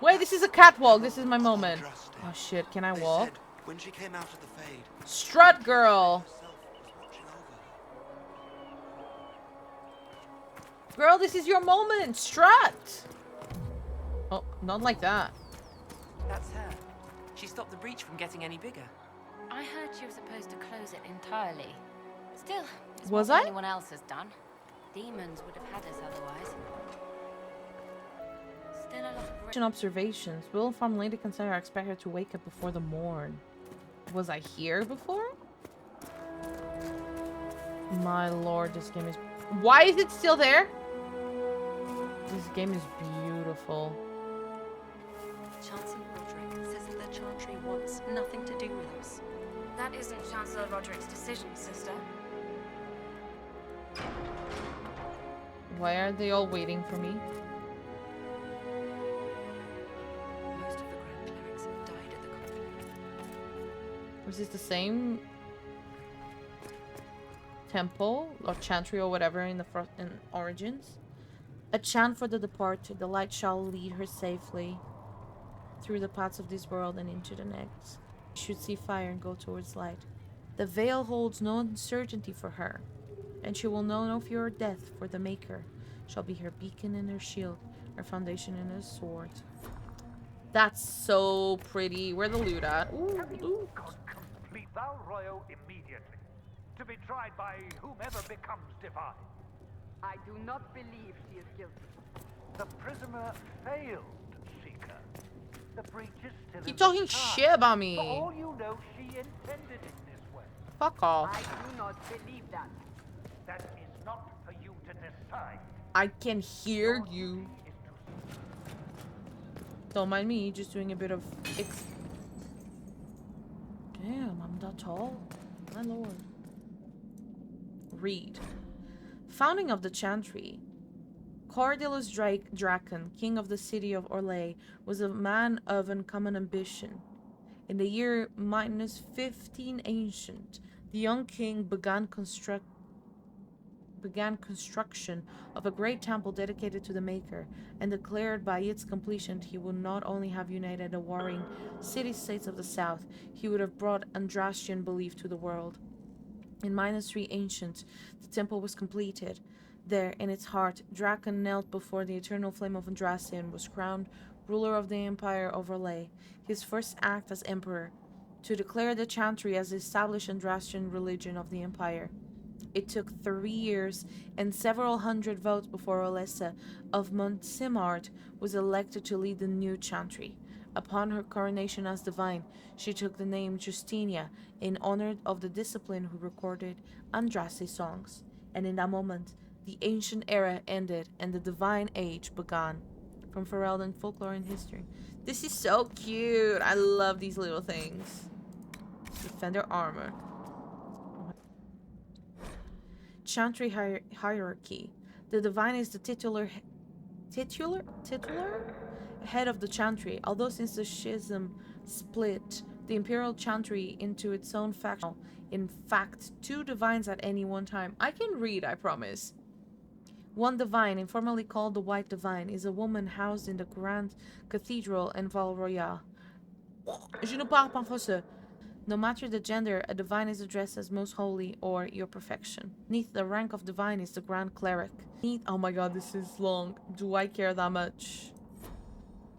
Wait, this is a catwalk. This is my moment. Oh shit, can I walk? When she came out of the fade, Strut girl. Girl, this is your moment. Strut. Oh, not like that. That's her. She stopped the breach from getting any bigger. I heard she was supposed to close it entirely. Still, it's Was what I? anyone else has done. Demons would have had us otherwise. Still a lot of Observations. Will farm lady consider I expect her to wake up before the morn. Was I here before? My lord, this game is... Why is it still there? This game is beautiful. Chancellor Roderick says that the Chantry wants nothing to do with us. That isn't Chancellor Roderick's decision, sister. Why are they all waiting for me? Most of the Grand Clerics have died at the conflict. Was this the same temple or chantry or whatever in the in Origins? A chant for the departed. The light shall lead her safely through the paths of this world and into the next. She should see fire and go towards light. The veil holds no uncertainty for her, and she will know no fear or death, for the Maker shall be her beacon and her shield, her foundation and her sword. That's so pretty. Where the loot at? Ooh, loot. Complete Val Royo immediately, to be tried by whomever becomes divine. I do not believe she is guilty. The prisoner failed, Seeker. The breach is still Keep in talking the sky. shit about me. For all you know, she intended it this way. Fuck off. I do not believe that. That is not for you to decide. I can hear you. Don't mind me, just doing a bit of... Damn, I'm that tall. My lord. Read. Founding of the Chantry. Cordillus Draken, king of the city of Orlais, was a man of uncommon ambition. In the year minus 15 ancient, the young king began construction of a great temple dedicated to the Maker, and declared by its completion he would not only have united the warring city-states of the south, he would have brought Andrastian belief to the world. In minus 3 ancient, the temple was completed. There, in its heart, Draken knelt before the eternal flame of Andrastian and was crowned ruler of the empire of Orlais. His first act as emperor, to declare the Chantry as the established Andrastian religion of the empire. It took 3 years and several hundred votes before Olessa of Montsimard was elected to lead the new Chantry. Upon her coronation as divine, she took the name Justinia in honor of the discipline who recorded Andraste songs. And in that moment, the ancient era ended and the divine age began. From Ferelden folklore and history. This is so cute. I love these little things. Defender armor. Chantry hierarchy. The divine is the titular head of the Chantry, although since the schism split the Imperial Chantry into its own faction, in fact, 2 divines at any one time. I can read, I promise. One divine, informally called the White Divine, is a woman housed in the Grand Cathedral in Val Royale. Je ne parle pas français. No matter the gender, a divine is addressed as most holy or your perfection. Neath the rank of divine is the Grand Cleric. Oh my god, this is long. Do I care that much?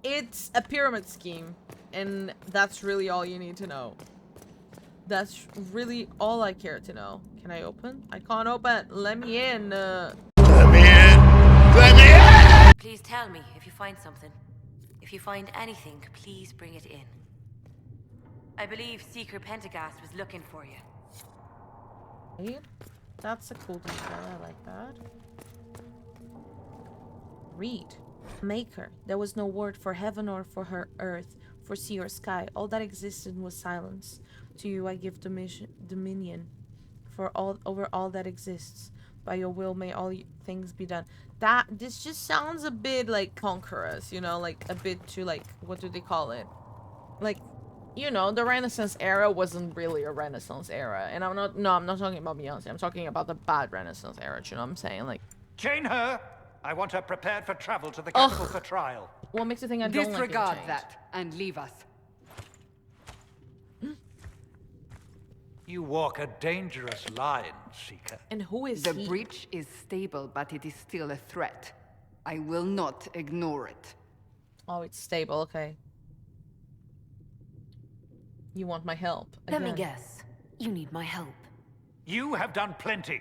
It's a pyramid scheme, and that's really all you need to know. That's really all I care to know. Can I open? I can't open. Let me in. Let me in. Let me in. Please tell me if you find something. If you find anything, please bring it in. I believe Seeker Pentagast was looking for you. Hey, that's a cool detail. I like that. Read. Maker. There was no word for heaven or for her earth, for sea or sky. All that existed was silence. To you I give dominion for all over all that exists. By your will may all things be done. This just sounds a bit like conquerors, you know, like a bit too like, what do they call it? Like, you know, the Renaissance era wasn't really a Renaissance era. And I'm not talking about Beyonce. I'm talking about the bad Renaissance era, you know what I'm saying? Like, Chain her! I want her prepared for travel to the capital for trial. What makes you think I don't like being Disregard chained? that and leave us. You walk a dangerous line, Seeker. And who is The he? breach is stable, but it is still a threat. I will not ignore it. Oh, it's stable, okay. You want my help. Let me again. guess. You need my help. You have done plenty.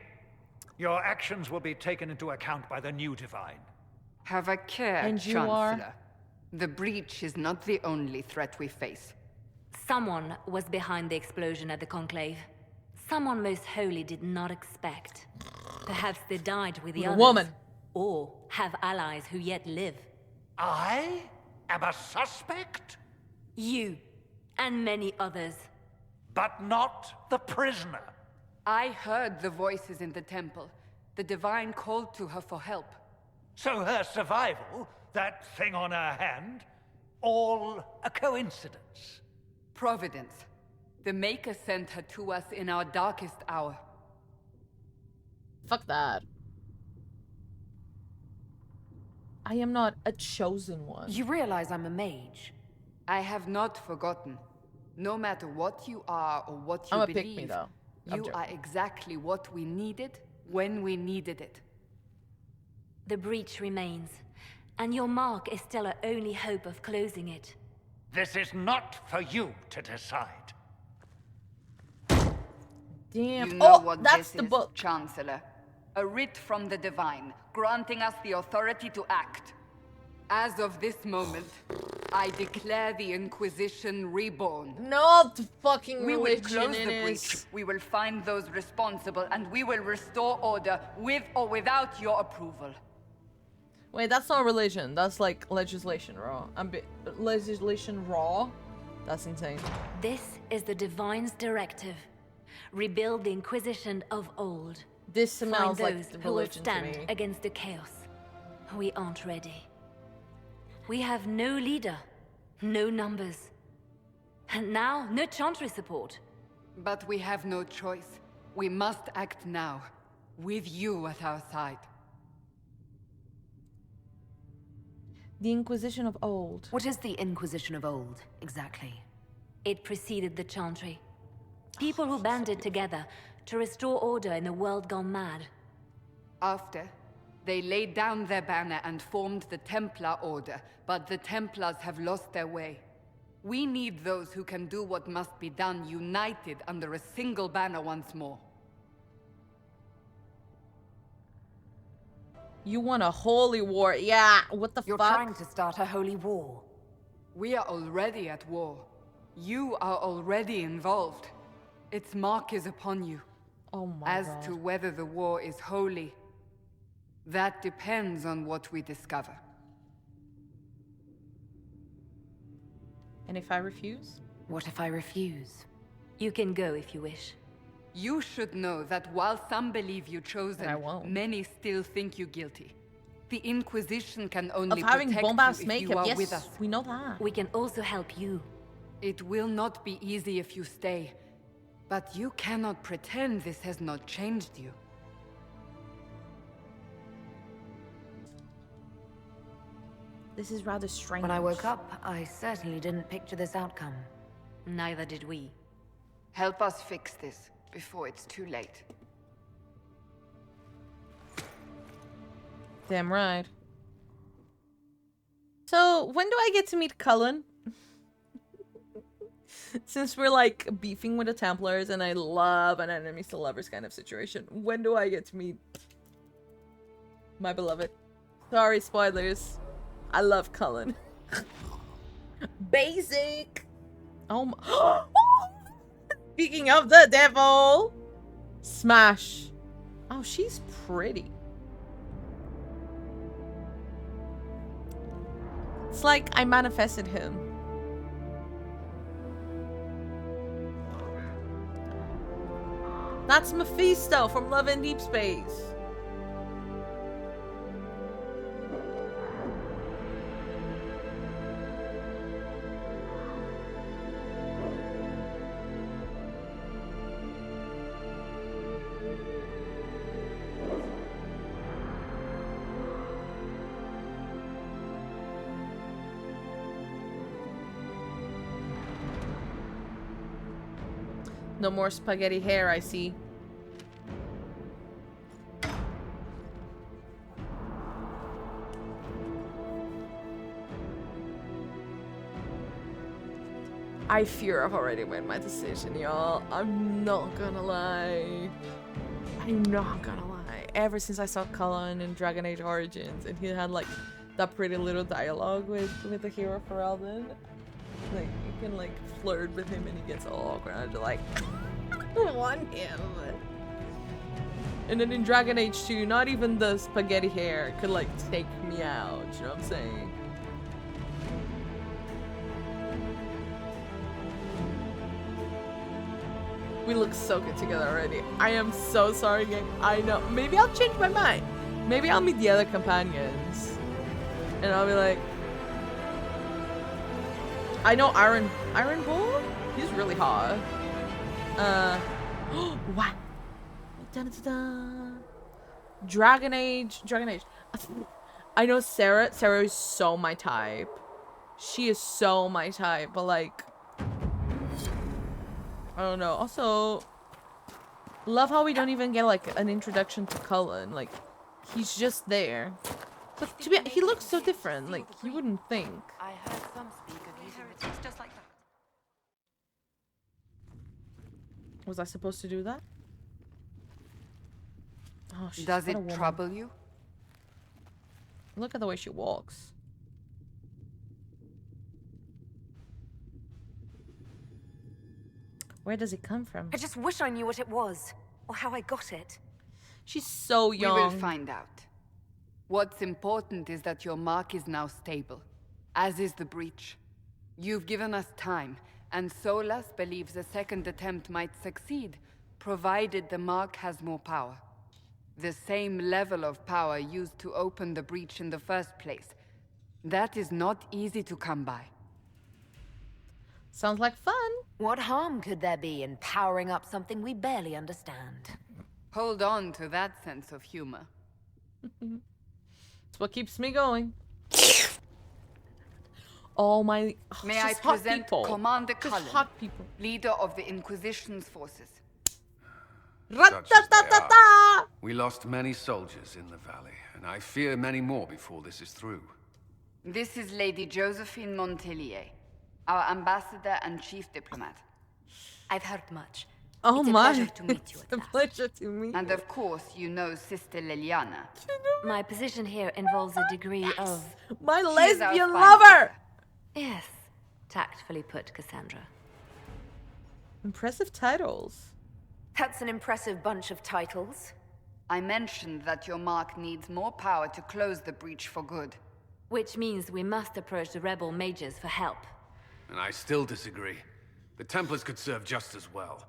Your actions will be taken into account by the new divine. Have a care, And you Chancellor. are? The breach is not the only threat we face. Someone was behind the explosion at the Conclave. Someone most holy did not expect. Perhaps they died with the A others. woman. Or have allies who yet live. I am a suspect? You, and many others. But not the prisoner. I heard the voices in the temple. The divine called to her for help. So her survival, that thing on her hand, all a coincidence. Providence. The Maker sent her to us in our darkest hour. Fuck that. I am not a chosen one. You realize I'm a mage. I have not forgotten. No matter what you are or what you I'm a believe, pick-me, though. I'm you joking. are exactly what we needed when we needed it. The breach remains, and your mark is still our only hope of closing it. This is not for you to decide. Damn. You know Oh, what that's this the is, book. Chancellor. A writ from the divine, granting us the authority to act. As of this moment, I declare the Inquisition reborn. Not fucking We will religion close it the breach. is. We will find those responsible, and we will restore order with or without your approval. Wait, that's not religion. That's like legislation raw. Legislation raw? That's insane. This is the Divine's directive. Rebuild the Inquisition of old. This Find smells those like the who will religion to stand me. against the chaos. We aren't ready. We have no leader, no numbers. And now, no Chantry support. But we have no choice. We must act now, with you at our side. The Inquisition of old. What is the Inquisition of old, exactly? It preceded the Chantry. People who banded together to restore order in a world gone mad. After, they laid down their banner and formed the Templar Order, but the Templars have lost their way. We need those who can do what must be done, united under a single banner once more. You want a holy war? Yeah, what the You're fuck? trying to start a holy war. We are already at war. You are already involved. Its mark is upon you. Oh my As god. to whether the war is holy, that depends on what we discover. And if I refuse? What if I refuse? You can go if you wish. You should know that while some believe you chosen, I won't. many still think you guilty. The Inquisition can only Of having protect bombast you if makeup, you are yes, with us. we know that. We can also help you. It will not be easy if you stay, but you cannot pretend this has not changed you. This is rather strange. When I woke up, I certainly didn't picture this outcome. Neither did we. Help us fix this before it's too late. Damn right. So, when do I get to meet Cullen? Since we're like beefing with the Templars and I love an enemies to lovers kind of situation, when do I get to meet my beloved? Sorry, spoilers. I love Cullen. Basic. Oh my. Speaking of the devil, smash. Oh, she's pretty. It's like I manifested him. That's Mephisto from Love in Deep Space. No more spaghetti hair, I see. I fear I've already made my decision, y'all. I'm not gonna lie. I'm not gonna lie. Ever since I saw Cullen in Dragon Age Origins and he had like that pretty little dialogue with the hero for Elden, like you can like flirt with him and he gets all awkward and you're like, I want him. And then in Dragon Age 2, not even the spaghetti hair could like take me out, you know what I'm saying? We look so good together already. I am so sorry, gang. I know. Maybe I'll change my mind. Maybe I'll meet the other companions. And I'll be like... I know Iron Bull? He's really hot. What? Dun-dun-dun. Dragon Age. I know Sarah. Sarah is so my type. She is so my type, but like... I don't know. Also, love how we don't even get like an introduction to Cullen. Like, he's just there. But to be, he looks so different. Like, you wouldn't think. I heard some speak of using the text just like that. Was I supposed to do that? Oh, she's Does what a it woman. trouble you? Look at the way she walks. Where does it come from? I just wish I knew what it was, or how I got it. She's so young. We will find out. What's important is that your mark is now stable, as is the breach. You've given us time, and Solas believes a second attempt might succeed, provided the mark has more power. The same level of power used to open the breach in the first place. That is not easy to come by. Sounds like fun. What harm could there be in powering up something we barely understand? Hold on to that sense of humor. It's what keeps me going. Oh my... Oh, May I present Commander Cullen, hot people. leader of the Inquisition's forces. Ra-ta-ta-ta-ta! We lost many soldiers in the valley, and I fear many more before this is through. This is Lady Josephine Montelier, our ambassador and chief diplomat. I've heard much. Oh it's my. A pleasure to meet you It's a pleasure to meet you. And of course, you know Sister Liliana. My position here involves a degree of... My She is our lesbian final lover! Yes, tactfully put, Cassandra. Impressive titles. That's an impressive bunch of titles. I mentioned that your mark needs more power to close the breach for good. Which means we must approach the rebel mages for help. And I still disagree. The Templars could serve just as well.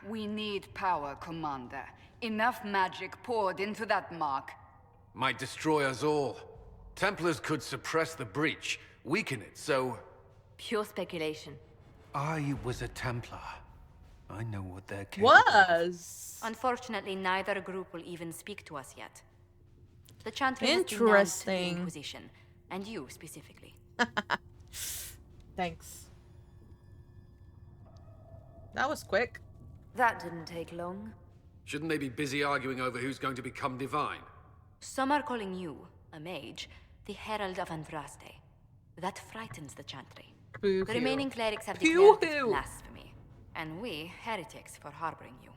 We need power, Commander. Enough magic poured into that mark. Might destroy us all. Templars could suppress the breach, weaken it, so... Pure speculation. I was a Templar. I know what they're capable of. Was. Unfortunately, neither group will even speak to us yet. The Chantry has been down to the Interesting. Inquisition, and you specifically. Thanks. That was quick. That didn't take long. Shouldn't they be busy arguing over who's going to become divine? Some are calling you, a mage, the Herald of Andraste. That frightens the Chantry. Boo-hoo. The remaining clerics have Boo-hoo. declared it blasphemy. And we, heretics, for harboring you.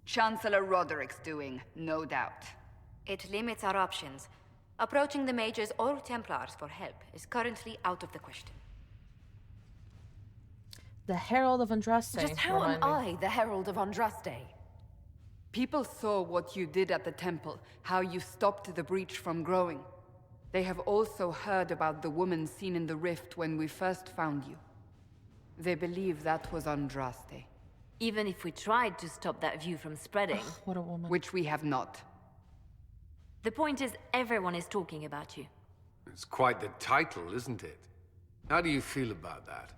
Chancellor Roderick's doing, no doubt. It limits our options. Approaching the mages or Templars for help is currently out of the question. The Herald of Andraste. Just how am I the Herald of Andraste? People saw what you did at the temple, how you stopped the breach from growing. They have also heard about the woman seen in the rift when we first found you. They believe that was Andraste. Even if we tried to stop that view from spreading. What a woman. Which we have not. The point is, everyone is talking about you. It's quite the title, isn't it? How do you feel about that?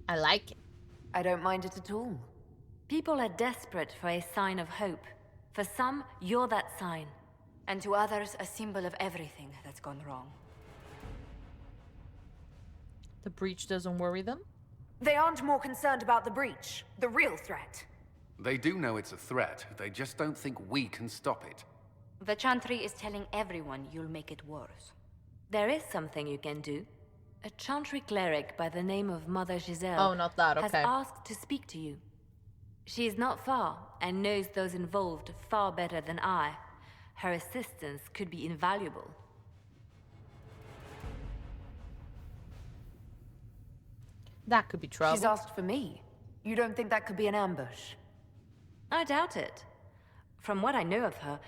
I like it. I don't mind it at all. People are desperate for a sign of hope. For some, you're that sign. And to others, a symbol of everything that's gone wrong. The breach doesn't worry them? They aren't more concerned about the breach, the real threat. They do know it's a threat, they just don't think we can stop it. The Chantry is telling everyone you'll make it worse. There is something you can do. A Chantry cleric by the name of Mother Giselle Oh, not that, has okay. asked to speak to you. She is not far and knows those involved far better than I. Her assistance could be invaluable. That could be trouble. She's asked for me. You don't think that could be an ambush? I doubt it. From what I know of her,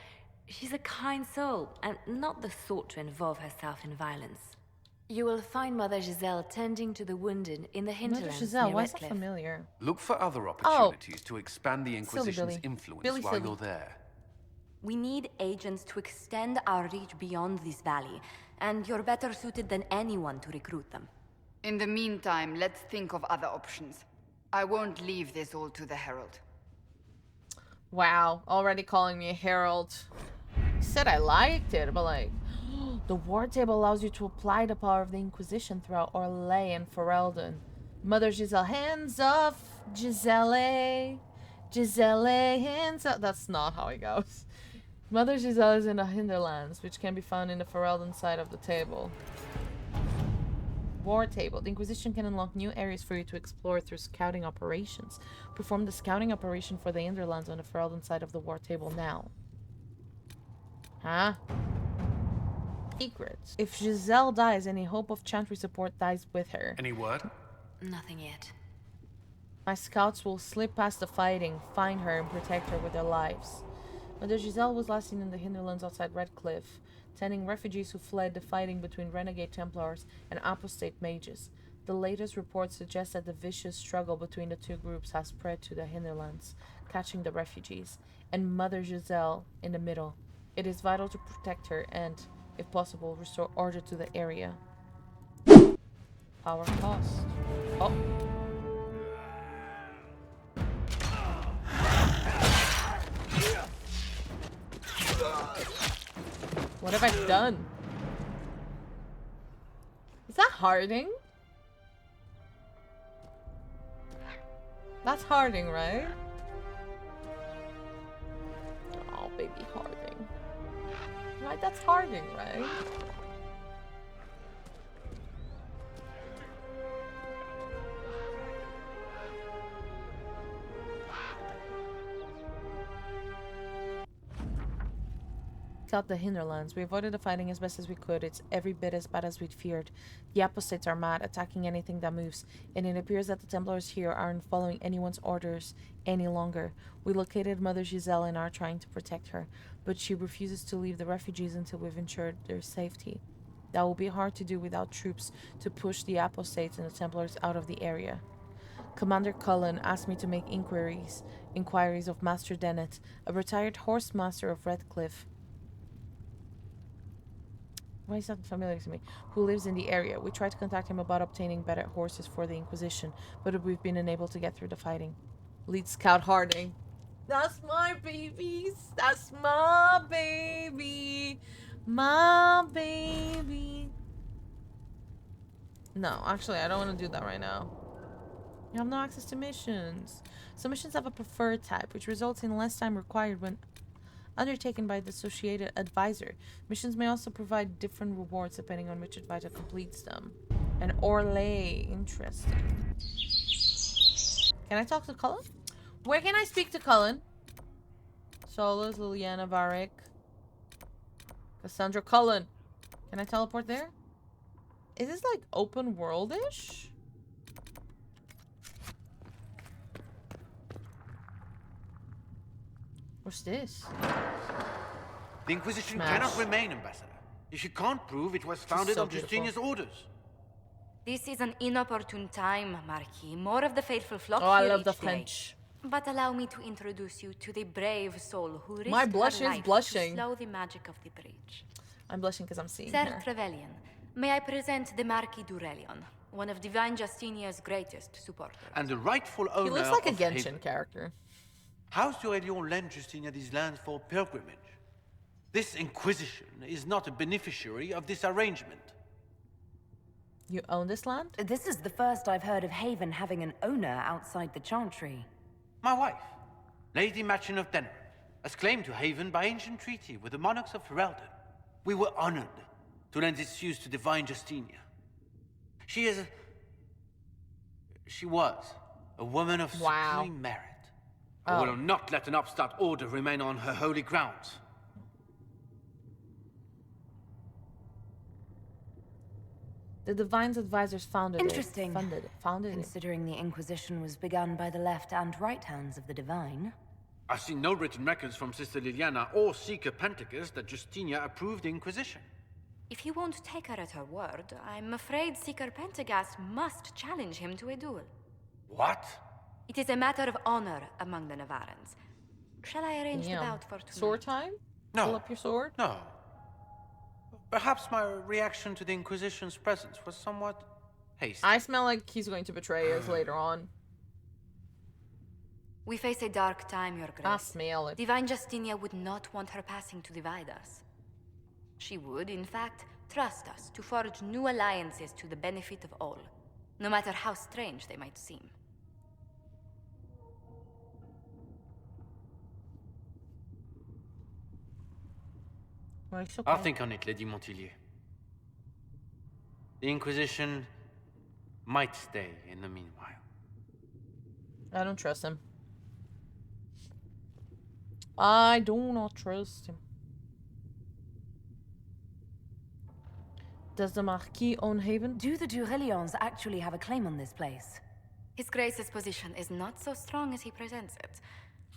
she's a kind soul and not the sort to involve herself in violence. You will find Mother Giselle tending to the wounded in the hinterlands Mother Giselle, near why is that Redcliffe. familiar? Look for other opportunities to expand the Inquisition's Billy. influence Billy while Silly. you're there. We need agents to extend our reach beyond this valley, and you're better suited than anyone to recruit them. In the meantime, let's think of other options. I won't leave this all to the Herald. Wow, already calling me a herald. I said I liked it, but like, the war table allows you to apply the power of the Inquisition throughout Orlais and Ferelden. Mother Giselle, hands off, Giselle. Giselle, hands up. That's not how it goes. Mother Giselle is in the hinterlands, which can be found in the Ferelden side of the table. War table. The Inquisition can unlock new areas for you to explore through scouting operations. Perform the scouting operation for the hinterlands on the Ferelden side of the war table now. Huh? Secrets. If Giselle dies, any hope of Chantry support dies with her. Any word? Nothing yet. My scouts will slip past the fighting, find her, and protect her with their lives. Mother Giselle was last seen in the hinterlands outside Redcliffe, tending refugees who fled the fighting between renegade Templars and apostate mages. The latest reports suggest that the vicious struggle between the two groups has spread to the hinterlands, catching the refugees, and Mother Giselle in the middle. It is vital to protect her and, if possible, restore order to the area. Our cost. Oh. What have I done? Is that Harding? That's Harding, right? Oh, baby Harding. Right, that's Harding, right? Out the hinterlands. We avoided the fighting as best as we could. It's every bit as bad as we'd feared. The apostates are mad, attacking anything that moves, and it appears that the Templars here aren't following anyone's orders any longer. We located Mother Giselle and are trying to protect her, but she refuses to leave the refugees until we've ensured their safety. That will be hard to do without troops to push the apostates and the Templars out of the area. Commander Cullen asked me to make inquiries of Master Dennett, a retired horse master of Redcliffe. Why is that familiar to me? Who lives in the area. We tried to contact him about obtaining better horses for the Inquisition, but we've been unable to get through the fighting. Lead Scout Harding. That's my babies. That's my baby. My baby. No, actually, I don't want to do that right now. You have no access to missions. So missions have a preferred type, which results in less time required when undertaken by the associated advisor. Missions may also provide different rewards depending on which advisor completes them. And Orlais, interesting. Can I talk to Cullen? Where can I speak to Cullen? Solas, Liliana, Varric, Cassandra, Cullen. Can I teleport there? Is this like open world-ish? What's this? The Inquisition Smash. cannot remain, Ambassador, if you can't prove it was founded so on Justinia's orders. This is an inopportune time, Marquis. More of the faithful flock Oh, I here love each the day. French. But allow me to introduce you to the brave soul who risked My blush her is life blushing. to slow the magic of the breach. I'm blushing because I'm seeing Sir her. Trevelyan, may I present the Marquis d'Aurelian, one of Divine Justinia's greatest supporters. And the rightful owner He looks like a of Genshin Haven. character. House d'Aurelian lent Justinia these lands for pilgrimage. This Inquisition is not a beneficiary of this arrangement. You own this land? This is the first I've heard of Haven having an owner outside the Chantry. My wife, Lady Machin of Denner, has claimed to Haven by ancient treaty with the monarchs of Ferelden. We were honored to lend its use to Divine Justinia. She was a woman of supreme merit. I will not let an upstart order remain on her holy grounds. The Divine's advisors founded Interesting. Founded it. Considering the Inquisition was begun by the left and right hands of the Divine. I've seen no written records from Sister Liliana or Seeker Pentacus that Justinia approved the Inquisition. If you won't take her at her word, I'm afraid Seeker Pentagast must challenge him to a duel. What? It is a matter of honor among the Navarans. Shall I arrange the bout for tonight? Sword time? No. Pull up your sword? No. Perhaps my reaction to the Inquisition's presence was somewhat hasty. I smell like he's going to betray us later on. We face a dark time, Your Grace. I smell it. Divine Justinia would not want her passing to divide us. She would, in fact, trust us to forge new alliances to the benefit of all, no matter how strange they might seem. Okay. I'll think on it, Lady Montillier. The Inquisition might stay in the meanwhile. I don't trust him. I do not trust him. Does the Marquis own Haven? Do the Durelions actually have a claim on this place? His Grace's position is not so strong as he presents it.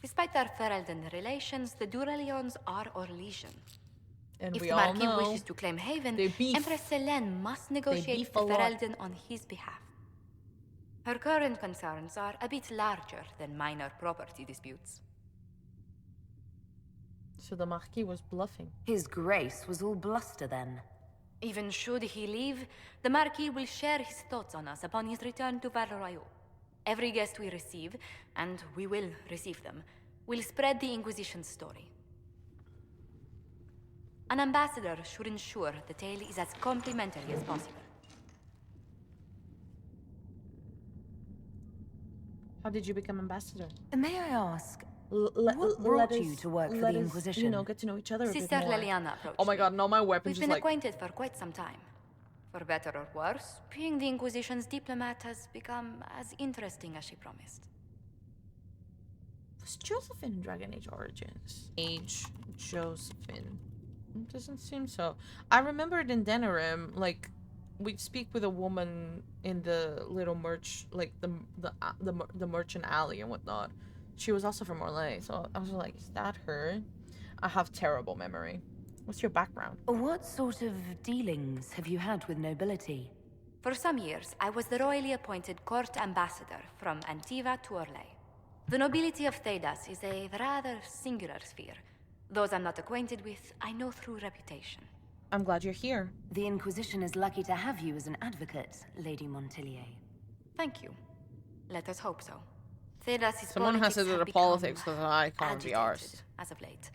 Despite their Ferelden relations, the Durelions are Orlesian. And if we the all Marquis know wishes to claim Haven, they beef. Empress Selene must negotiate beef with a lot. Ferelden on his behalf. Her current concerns are a bit larger than minor property disputes. So the Marquis was bluffing. His Grace was all bluster then. Even should he leave, the Marquis will share his thoughts on us upon his return to Val Royeaux. Every guest we receive, and we will receive them, will spread the Inquisition's story. An ambassador should ensure the tale is as complimentary as possible. How did you become ambassador? May I ask, What what brought you to work for the Inquisition? You know, get to know each other a bit Sister more. Liliana approached Oh my me. god, no, my weapon We've just been like... acquainted for quite some time. For better or worse, being the Inquisition's diplomat has become as interesting as she promised. Was Josephine in Dragon Age Origins? Josephine. It doesn't seem so. I remembered in Denerim, like, we'd speak with a woman in the little like the merchant alley and whatnot. She was also from Orlais, so I was like, is that her? I have terrible memory. What's your background? What sort of dealings have you had with nobility? For some years, I was the royally appointed court ambassador from Antiva to Orlais. The nobility of Thedas is a rather singular sphere. Those I'm not acquainted with, I know through reputation. I'm glad you're here. The Inquisition is lucky to have you as an advocate, Lady Montillier. Thank you. Let us hope so. Thedas' Someone has to do have the become politics because I can't be agitated arsed. as of late.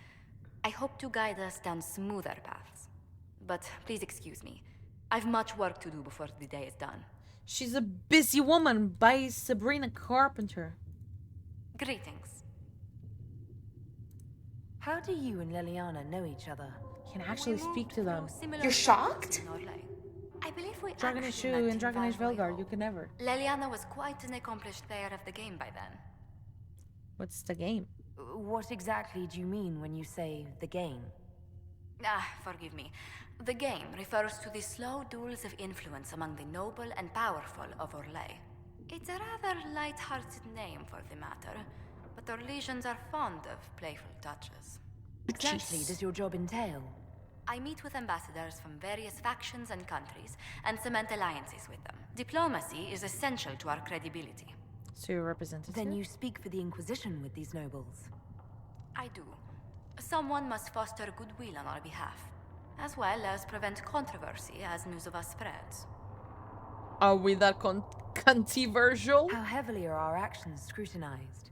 I hope to guide us down smoother paths. But please excuse me. I've much work to do before the day is done. She's a busy woman by Sabrina Carpenter. Greetings. How do you and Liliana know each other? Can actually speak to them. You're shocked? I believe we Dragon Age actually 2 met and in Dragon Age Valroy Velgar, Hall. you can never. Liliana was quite an accomplished player of the game by then. What's the game? What exactly do you mean when you say the game? Forgive me. The game refers to the slow duels of influence among the noble and powerful of Orlais. It's a rather light-hearted name for the matter, but our legions are fond of playful touches. Exactly does your job entail? I meet with ambassadors from various factions and countries and cement alliances with them. Diplomacy is essential to our credibility. So you're representative? Then you speak for the Inquisition with these nobles? I do. Someone must foster goodwill on our behalf, as well as prevent controversy as news of us spreads. Are we that controversial? How heavily are our actions scrutinized?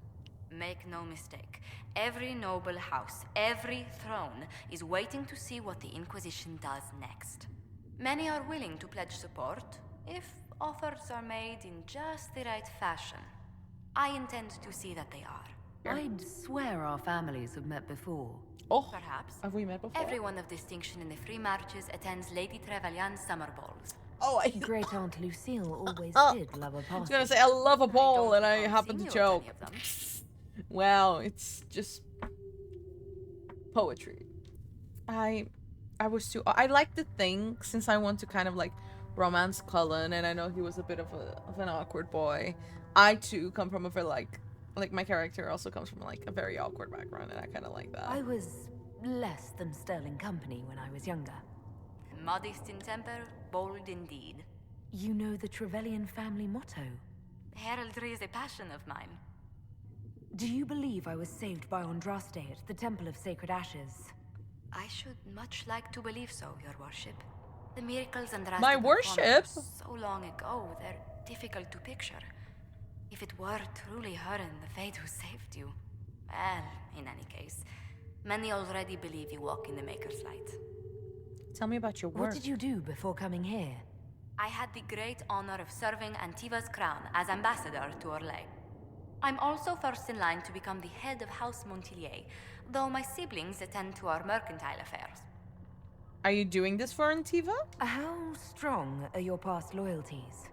Make no mistake. Every noble house, every throne, is waiting to see what the Inquisition does next. Many are willing to pledge support, if offers are made in just the right fashion. I intend to see that they are. I'd swear our families have met before. Oh, perhaps. Have we met before? Everyone of distinction in the Free Marches attends Lady Trevelyan's summer balls. Oh, Great Aunt Lucille always did love a party. I was gonna say I love a ball, and I happen to joke. Wow, it's just poetry. I like to think, since I want to kind of like romance Cullen, and I know he was a bit of an awkward boy. I too come from a very like my character also comes from like a very awkward background, and I kind of like that. I was less than sterling company when I was younger. Modest in temper, bold in deed. You know the Trevelyan family motto? Heraldry is a passion of mine. Do you believe I was saved by Andraste at the Temple of Sacred Ashes? I should much like to believe so, your worship. The miracles Andraste My performed worship? were so long ago, they're difficult to picture. If it were truly her and the Fate who saved you, well, in any case, many already believe you walk in the Maker's light. Tell me about your work. What did you do before coming here? I had the great honor of serving Antiva's crown as ambassador to Orlais. I'm also first in line to become the head of House Montilier, though my siblings attend to our mercantile affairs. Are you doing this for Antiva? How strong are your past loyalties?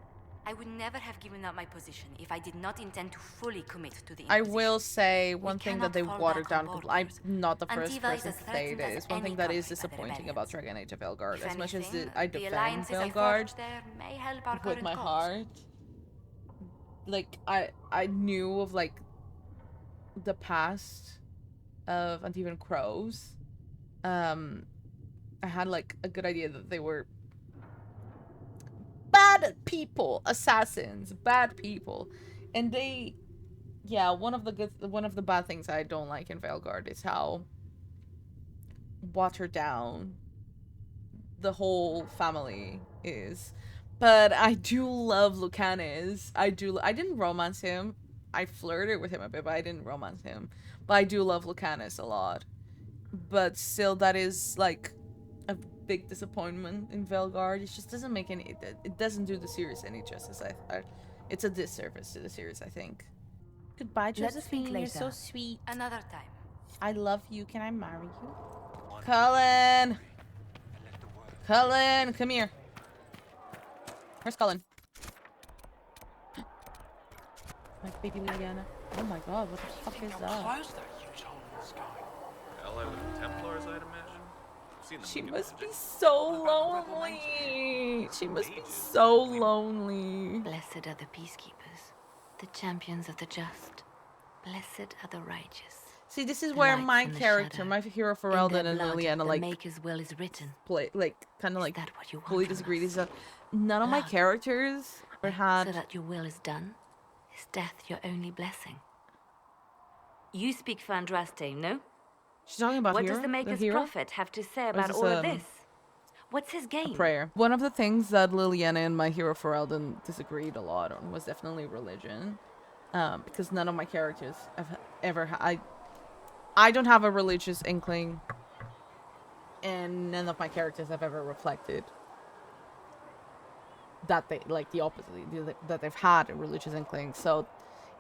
I would never have given up my position if I did not intend to fully commit to the I Inquisition. will say one thing that they cannot fall watered back on down. board I'm not the first Antiva is person as to say threatened as this. One any thing that is country by the disappointing about Dragon Age of Velgar, If as much as anything, I the defend alliances I Velgar forged there may help our with current my cause. heart, like I knew of like the past of Antiva and Crows. I had like a good idea that they were bad people, assassins, bad people, and they, yeah, one of the bad things I don't like in Veilguard is how watered down the whole family is. But I do love Lucanus. I didn't romance him. I flirted with him a bit, but I didn't romance him. But I do love Lucanus a lot. But still, that is like a big disappointment in Veilguard. It just doesn't make any. It doesn't do the series any justice. It's a disservice to the series, I think. Goodbye, Josephine. You're so sweet. Another time. I love you. Can I marry you? Cullen! Cullen, come here. Where's Cullen? My baby Liliana. Oh my god, what the fuck is that? Close that huge hole in the sky. LA with the Templars, I'd imagine. I've seen the She movie must be Magic. so lonely. She must be so lonely. Blessed are the peacekeepers, the champions of the just. Blessed are the righteous. See, this is The where lights my and the character, shadow. my hero In Ferelden their and blood, Liliana, the like, Maker's will is written. play, like, kind of like, that what you want fully from disagree. us? Is that none of my Blood. characters ever had. So that your will is done? Is death your only blessing? You speak for Andraste, no? She's talking about What hero? does the Maker's hero? prophet have to say Or is about this, all of this? What's his A game? prayer. One of the things that Liliana and my hero Ferelden disagreed a lot on was definitely religion. Because none of my characters have ever had. I don't have a religious inkling, and none of my characters have ever reflected that they like the opposite that they've had a religious inkling. So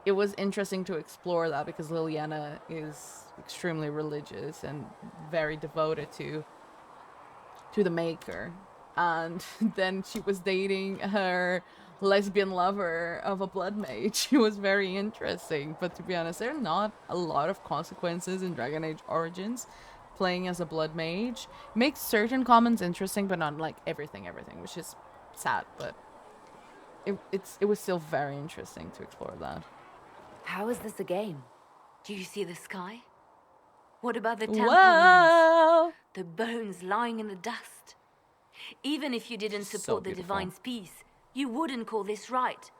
it was interesting to explore that because Liliana is extremely religious and very devoted to the Maker, and then she was dating her lesbian lover of a blood mage. It was very interesting, but to be honest, there are not a lot of consequences in Dragon Age Origins playing as a blood mage. Makes certain comments interesting, but not like everything, which is sad, but it was still very interesting to explore that. How is this a game? Do you see the sky? What about the temple Whoa! ruins? The bones lying in the dust? Even if you didn't support the Divine's peace, you wouldn't call this right.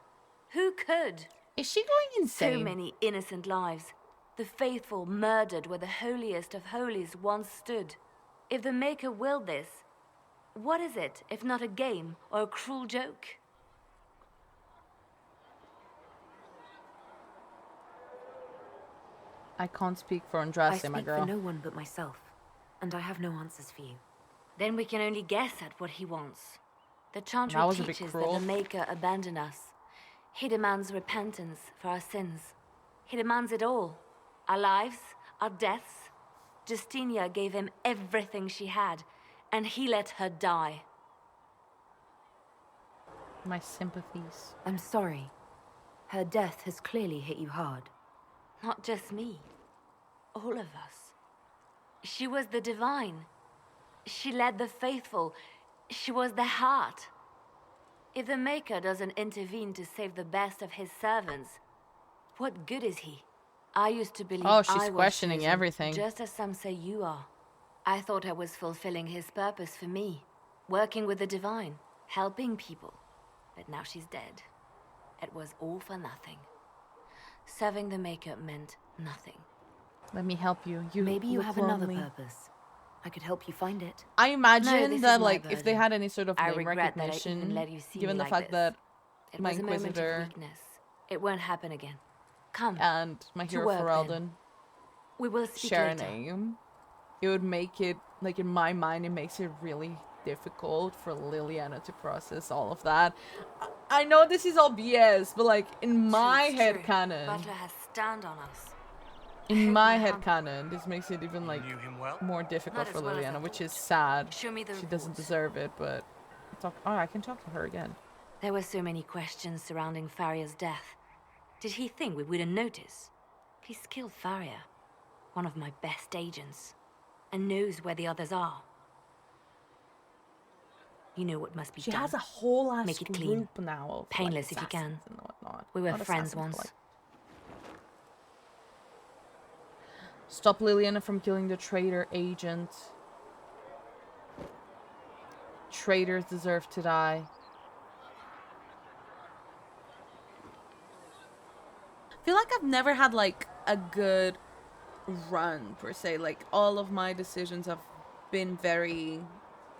Who could? Is she going insane? So many innocent lives. The faithful murdered where the holiest of holies once stood. If the Maker willed this, what is it if not a game or a cruel joke? I can't speak for Andraste, my I girl. speak for no one but myself, and I have no answers for you. Then we can only guess at what he wants. The Chantry That was a bit teaches that cruel. the Maker abandoned us. He demands repentance for our sins. He demands it all. Our lives, our deaths. Justinia gave him everything she had, and he let her die. My sympathies. I'm sorry. Her death has clearly hit you hard. Not just me. All of us. She was the Divine. She led the faithful. She was their heart. If the Maker doesn't intervene to save the best of his servants, what good is he? I used to believe Oh, she's I was questioning chosen, everything. just as some say you are. I thought I was fulfilling his purpose for me, working with the Divine, helping people. But now she's dead. It was all for nothing. Serving the Maker meant nothing. Let me help you. Maybe you look have lonely. another purpose. I could help you find it. I No, imagine this that, is my like, if they burden. had any sort of I name regret that I recognition, even let you see given me the like fact this. that It my was a moment of Inquisitor weakness. It won't happen again. Come. and my To hero work, Ferelden then. We will speak share later. a name, it would make it, like, in my mind, it makes it really difficult for Liliana to process all of that. I know this is all BS, but, like, in my It's head true. canon, Butler has stand on us. in my head canon, this makes it even, like, knew him well? more difficult Not for as well as I Liliana, which is thought. sad. Show me the She doesn't report. deserve it, but I can talk to her again. There were so many questions surrounding Faria's death. Did he think we wouldn't notice? He's killed Faria, one of my best agents, and knows where the others are. You know what must be She done. has a whole ass Make it clean. group now of, Painless like, if you can. assassins and whatnot. We were Not friends assassins, but, once. like, stop Liliana from killing the traitor agent. Traitors deserve to die. I feel like I've never had, like, a good run, per se. Like, all of my decisions have been very...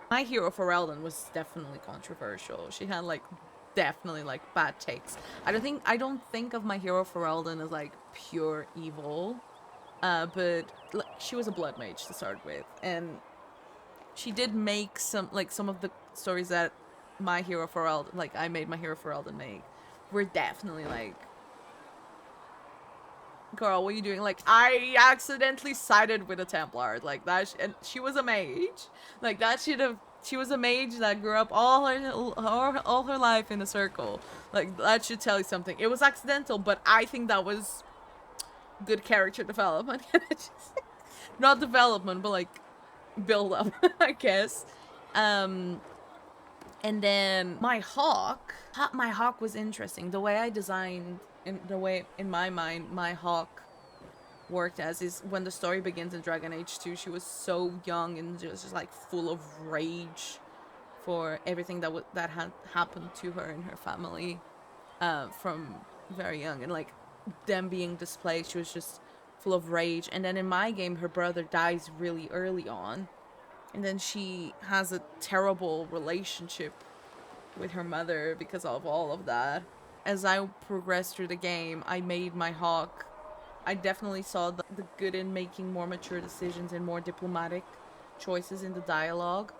My hero Ferelden was definitely controversial. She had, like, definitely, like, bad takes. I don't think of my hero Ferelden as, like, pure evil. But like, she was a blood mage to start with, and she did make some of the stories that my hero Ferelden, like, I made my hero Ferelden make, were definitely like, girl, what are you doing? Like, I accidentally sided with a Templar, like that, and she was a mage, like that should have. She was a mage that grew up all her life in a circle. Like, that should tell you something. It was accidental, but I think that was good character development. Not development, but, like, build up, I guess. And then my hawk was interesting. The way I designed, in my mind, my hawk worked as is when the story begins in Dragon Age 2, she was so young and just like full of rage for everything that had happened to her and her family from very young, and like them being displaced, she was just full of rage. And then in my game, her brother dies really early on, and then she has a terrible relationship with her mother because of all of that. As I progressed through the game, I made my hawk. I definitely saw the good in making more mature decisions and more diplomatic choices in the dialogue.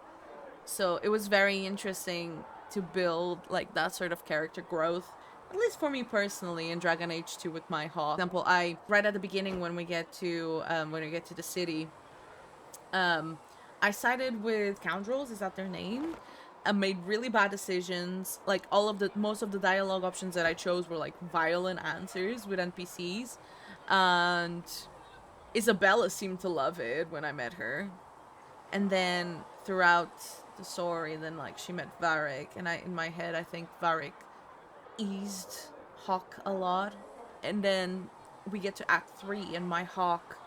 So it was very interesting to build like that sort of character growth. At least for me personally, in Dragon Age 2 with my hawk. For example, right at the beginning when we get to the city, I sided with scoundrels, is that their name? And made really bad decisions. Like most of the dialogue options that I chose were like violent answers with NPCs. And Isabella seemed to love it when I met her. And then throughout the story, then like she met Varric, and in my head I think Varric eased Hawk a lot. And then we get to Act 3 and my Hawk,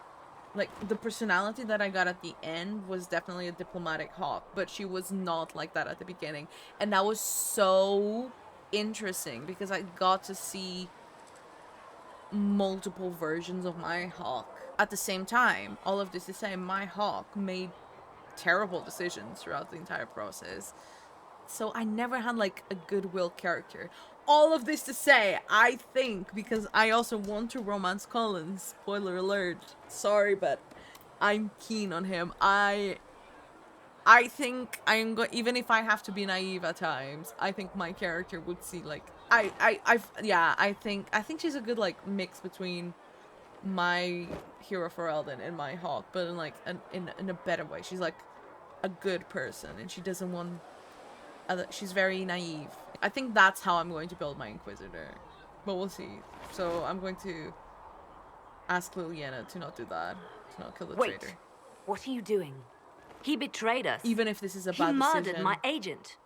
like the personality that I got at the end was definitely a diplomatic Hawk, but she was not like that at the beginning. And that was so interesting because I got to see multiple versions of my Hawk at the same time. All of this to say, my Hawk made terrible decisions throughout the entire process. So I never had like a goodwill character. All of this to say, I think, because I also want to romance Collins, spoiler alert, sorry, but I'm keen on him. I think even if I have to be naive at times, I think my character would see like I think she's a good like mix between my hero for Elden and my Hawk, but in like in a better way. She's like a good person and she doesn't want she's very naive. I think that's how I'm going to build my Inquisitor, but we'll see. So I'm going to ask Liliana to not do that, to not kill the traitor. What are you doing? He betrayed us. Even if this is a bad decision. He murdered my agent.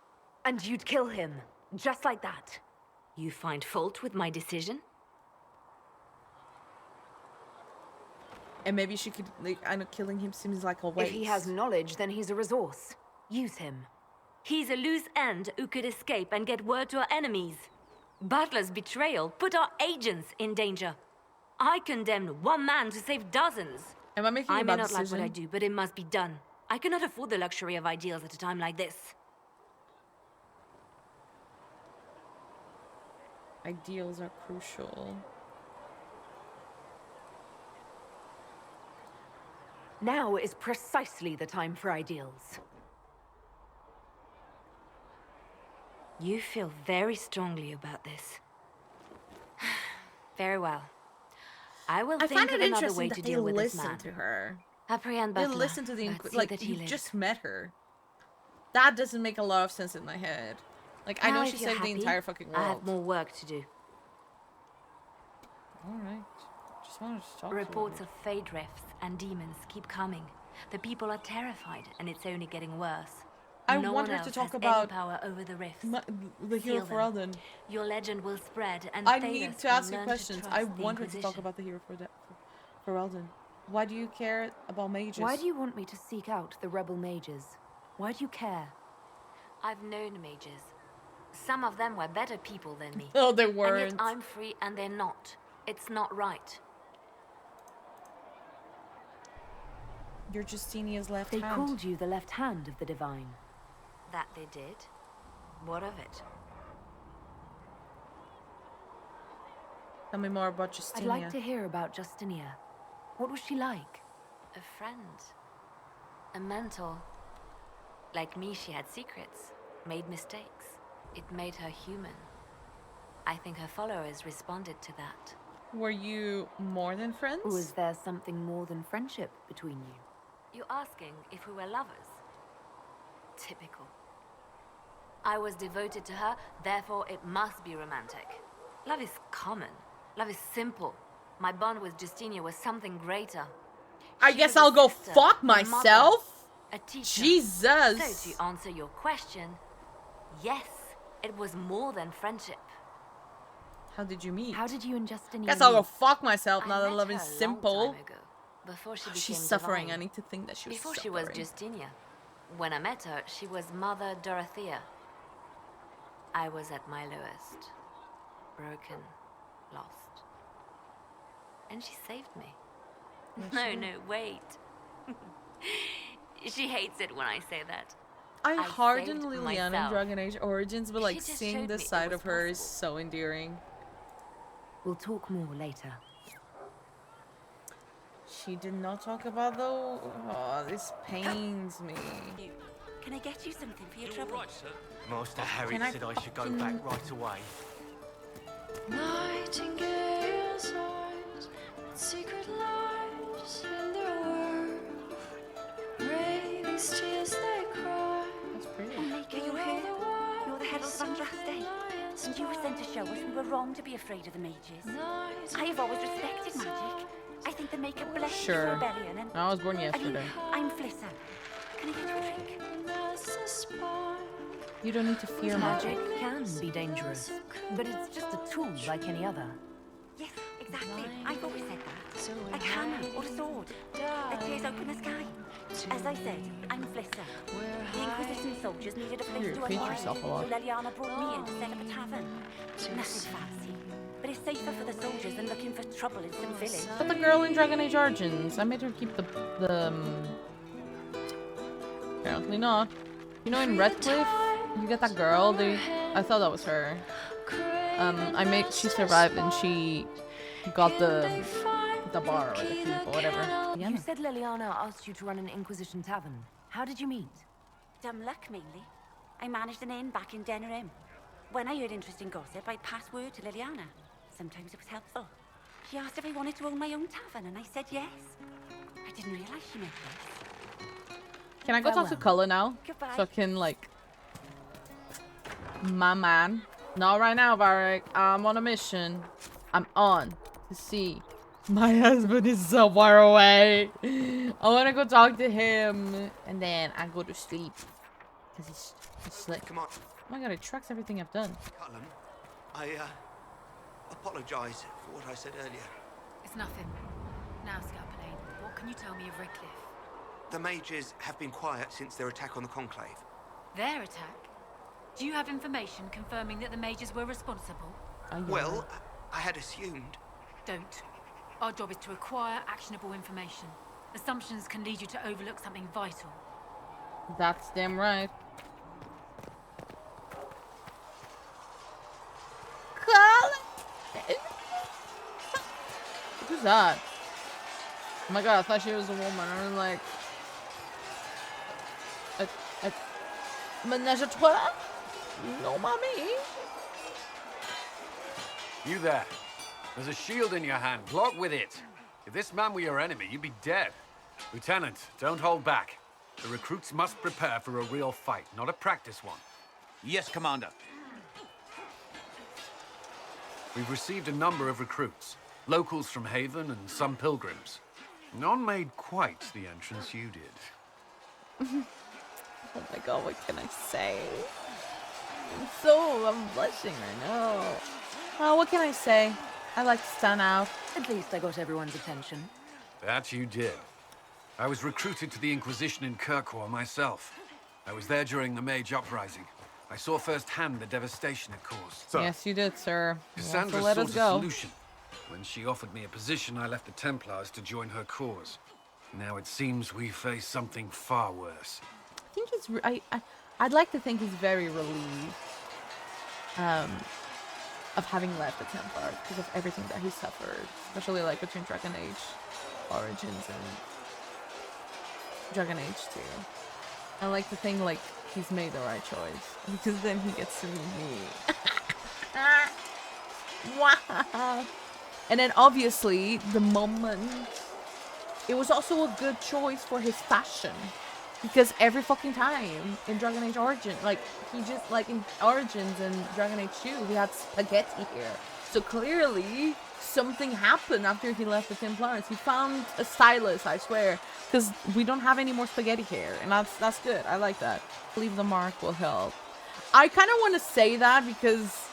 And you'd kill him, just like that. You find fault with my decision? And maybe she could, like, I know killing him seems like a waste. If he has knowledge, then he's a resource. Use him. He's a loose end who could escape and get word to our enemies. Butler's betrayal put our agents in danger. I condemned one man to save dozens. Am I making a bad I may not decision? like what I do, but it must be done. I cannot afford the luxury of ideals at a time like this. Ideals are crucial. Now is precisely the time for ideals. You feel very strongly about this. Very well. I will think find of it another way interesting to that they deal with this listen man. to her. Apprehend They Butler. listen to the Let's see like that he you lives. just met her. That doesn't make a lot of sense in my head. Like I Now, know if she you're saved the happy, entire fucking I world. have more work to do. All right. Just wanted to talk Reports to of fade rifts and demons keep coming. The people are terrified, and it's only getting worse. I no want one her to else talk has about any power over the rifts. the hero Seal for them. Elden. Your legend will spread, and I Thedas need to will ask you learn questions. To I trust the want her to talk Inquisition. about the hero for Elden. Why do you care about mages? Why do you want me to seek out the rebel mages? Why do you care? I've known mages. Some of them were better people than me. Oh, they And weren't. yet I'm free, and they're not. It's not right. You're Justinia's left They hand. called you the left hand of the divine. That they did. What of it? Tell me more about I'd Justinia. like to hear about Justinia. What was she like? A friend. A mentor. Like me, she had secrets. Made mistakes. It made her human. I think her followers responded to that. Were you more than friends? Was there something more than friendship between you? You're asking if we were lovers? Typical. I was devoted to her, therefore it must be romantic. Love is common. Love is simple. My bond with Justinia was something greater. I She guess was a I'll go sister, fuck a mother, myself. a teacher. Jesus. So to answer your question, yes, it was more than friendship. How did you meet? How did you and Justinia Guess I'll go meet? fuck myself now I that met love her is a long simple. time ago, before she became She's suffering. divine. I need to think that she was Before suffering. she was Justinia. When I met her, she was Mother Dorothea. I was at my lowest. Broken. Lost. And she saved me. No, wait. She hates it when I say that. I hardened saved Liliana in myself. Dragon Age Origins, but She like just seeing showed this me it side was of her is so endearing. We'll talk more later. She did not talk about though. Oh, this pains me. Can I get you something for your trouble? Right, sir. Master Harry Can I said I should go fucking- back right away. Nightingale's eyes, secret lies in their world. Raised tears they cry. That's pretty. Maker, you here? You're the herald of Andraste. And you were sent to show us we were wrong to be afraid of the mages. I have always respected magic. I think the Maker blessed Sure. the rebellion and... I was born yesterday. I'm Flissa. Can I get you a drink? You don't need to fear magic. Magic can be dangerous, but it's just a tool like any other. Yes, exactly. I've always said that. A hammer or a sword that tears open the sky. As I said, I'm Flissa. The Inquisition soldiers needed a place You to repeat unwind, yourself a so lot. Leliana brought me in to set up a tavern. Nothing fancy, but it's safer for the soldiers than looking for trouble in some village. But the girl in Dragon Age Origins, I made her keep the apparently not. You know, in Redcliffe, you get that girl. I thought that was her. She survived and she got the bar or the keep or whatever. Yeah. You said Leliana asked you to run an Inquisition tavern. How did you meet? Dumb luck, mainly. I managed an inn back in Denerim. When I heard interesting gossip, I'd pass word to Liliana. Sometimes it was helpful. She asked if I wanted to own my own tavern, and I said yes. I didn't realize she meant this. Can I go talk to Cullen now? Goodbye. So I can, like... My man. Not right now, Varric. I'm on a mission. I'm on to see. My husband is so far away. I want to go talk to him. And then I go to sleep. Because he's slick. Come on. Oh my god, it tracks everything I've done. Cullen, I apologize for what I said earlier. It's nothing. Now, Scalpelane, what can you tell me of Redcliffe? The mages have been quiet since their attack on the Conclave. Their attack? Do you have information confirming that the mages were responsible? Well, I had assumed. Don't. Our job is to acquire actionable information. Assumptions can lead you to overlook something vital. That's damn right. Who's that? Oh my god, I thought she was a woman. I was like... Menage a trois? No, mommy. You there. There's a shield in your hand. Block with it. If this man were your enemy, you'd be dead. Lieutenant, don't hold back. The recruits must prepare for a real fight, not a practice one. Yes, Commander. We've received a number of recruits. Locals from Haven and some pilgrims. None made quite the entrance you did. Oh my god, what can I say? I'm blushing right now. Oh, what can I say? I like to stand out. At least I got everyone's attention. That you did. I was recruited to the Inquisition in Kirkwall myself. I was there during the Mage Uprising. I saw firsthand the devastation it caused. Yes, you did, sir. Cassandra let sought us a go. solution. When she offered me a position, I left the Templars to join her cause. Now it seems we face something far worse. I think he's... I'd like to think he's very relieved of having left the Templars because of everything that he suffered, especially like between Dragon Age Origins and Dragon Age 2. I like to think like he's made the right choice because then he gets to meet me. Wow. And then obviously the moment it was also a good choice for his fashion. Because every fucking time in Dragon Age Origin, like, he just, like, in Origins and Dragon Age 2, he had spaghetti hair. So clearly, something happened after he left the Templars. He found a stylist, I swear. Because we don't have any more spaghetti hair. And that's good. I like that. Leave the mark will help. I kind of want to say that because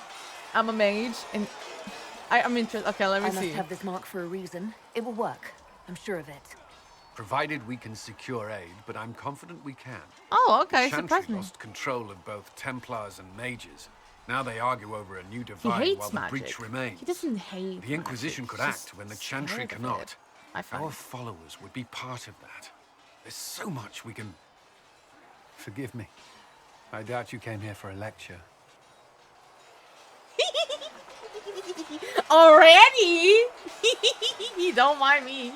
I'm a mage. And I'm interested. Okay, let me see. I must have this mark for a reason. It will work. I'm sure of it. Provided we can secure aid, but I'm confident we can. Oh, okay. Chantry Surprise me. lost control of both Templars and mages. Now they argue over a new divine hates while magic. the breach remains. He doesn't hate The Inquisition magic. could He's act when the just Chantry scared of cannot. it. I find. Our followers would be part of that. There's so much we can... Forgive me. I doubt you came here for a lecture. Already? Don't mind me.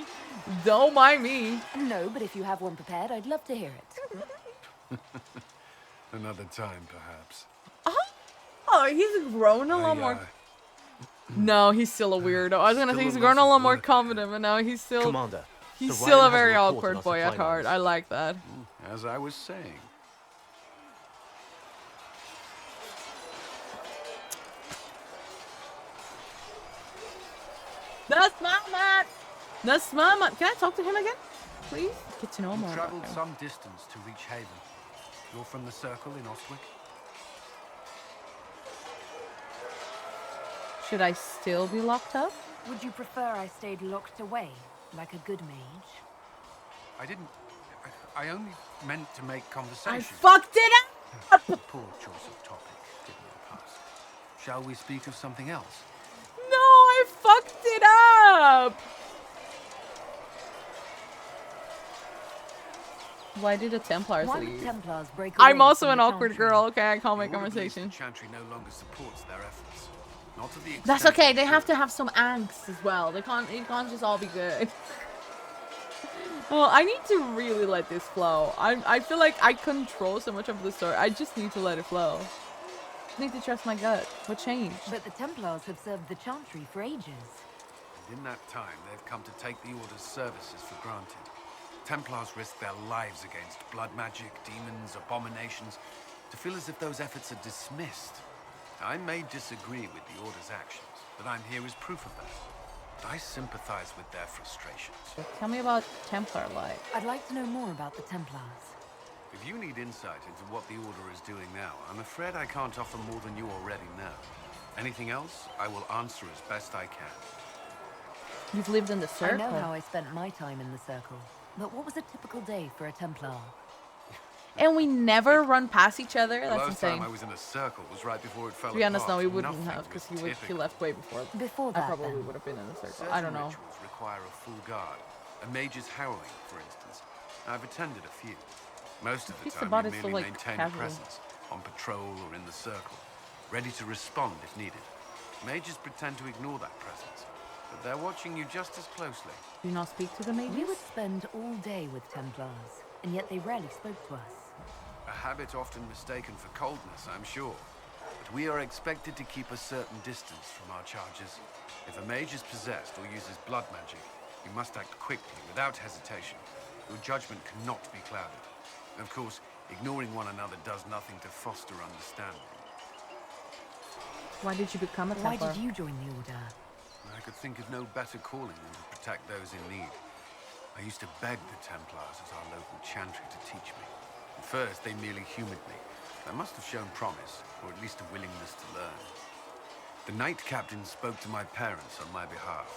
Don't mind me. No, but if you have one prepared, I'd love to hear it. Another time, perhaps. Oh, he's grown a lot more. No, he's still a weirdo. I was gonna say he's grown a lot more confident, but now he's still. Commander, He's the still a REMAKE has very reported awkward our boy at supply heart. lines. I like that. As I was saying. That's my man. That's my man. Can I talk to him again, please? Get to know more. You about traveled him. some distance to reach Haven. You're from the Circle in Ostwick? Should I still be locked up? Would you prefer I stayed locked away, like a good mage? I didn't... I only meant to make conversation. I fucked it up! Poor choice of topic, given your past. Shall we speak of something else? No, I fucked it up! Why did the Templars Why leave? did Templars break I'm away also from an the awkward Chantry? girl. Okay, I can't make The Order believes conversation. the Chantry no longer supports their efforts. Not to the extent That's okay. They should. have to have some angst as well. They can't. It can't just all be good. Well, I need to really let this flow. I feel like I control so much of the story. I just need to let it flow. I need to trust my gut. What changed? But the Templars have served the Chantry for ages. And in that time, they've come to take the Order's services for granted. Templars risk their lives against blood magic, demons, abominations, to feel as if those efforts are dismissed. I may disagree with the Order's actions, but I'm here as proof of that. I sympathize with their frustrations. Tell me about Templar life. I'd like to know more about the Templars. If you need insight into what the Order is doing now, I'm afraid I can't offer more than you already know. Anything else, I will answer as best I can. You've lived in the Circle. I know how I spent my time in the Circle, but what was a typical day for a Templar? And we never run past each other. The That's last insane. time I was in a Circle was right before it fell To be honest, apart. no, we wouldn't Nothing have, because was he typical. left way before. Before I that, probably then. would have been in the Circle. Certain I don't know. rituals require a full guard. A mage's harrowing, for instance. I've attended a few. Most of the He's time, about you it so, merely like, maintain casual. a presence, on patrol or in the Circle, ready to respond if needed. Mages pretend to ignore that presence, but they're watching you just as closely. Do you not speak to the mages? We would spend all day with Templars, and yet they rarely spoke to us. A habit often mistaken for coldness, I'm sure. But we are expected to keep a certain distance from our charges. If a mage is possessed or uses blood magic, you must act quickly, without hesitation. Your judgment cannot be clouded. Of course, ignoring one another does nothing to foster understanding. Why did you become a Why Templar? did you join the Order? I could think of no better calling than to protect those in need. I used to beg the Templars as our local chantry to teach me. At first, they merely humored me. I must have shown promise, or at least a willingness to learn. The Knight Captain spoke to my parents on my behalf.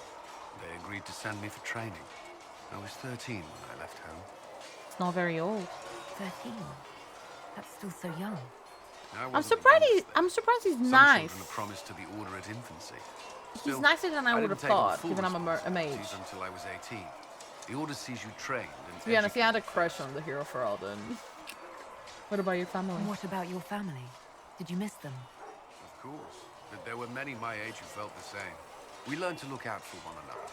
They agreed to send me for training. I was 13 when I left home. It's not very old. 13? That's still so young. I'm surprised. I'm surprised he's nice. Some children are promised to the Order at infancy. He's Still, nicer than I would didn't have take on thought, full given I'm a mage. responsibilities until I was 18. The Order sees you trained and To be honest, he had a educated crush first. on the hero for Alden. What about your family? And what about your family? Did you miss them? Of course, but there were many my age who felt the same. We learned to look out for one another.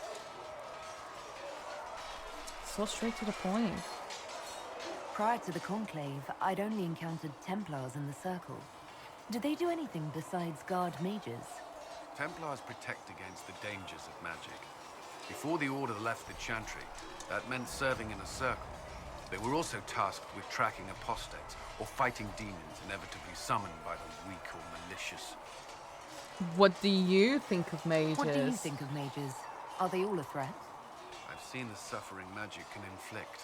So straight to the point. Prior to the Conclave, I'd only encountered Templars in the Circle. Did they do anything besides guard mages? Templars protect against the dangers of magic. Before the Order left the Chantry, that meant serving in a circle. They were also tasked with tracking apostates or fighting demons inevitably summoned by the weak or malicious. What do you think of mages? What do you think of mages? Are they all a threat? I've seen the suffering magic can inflict.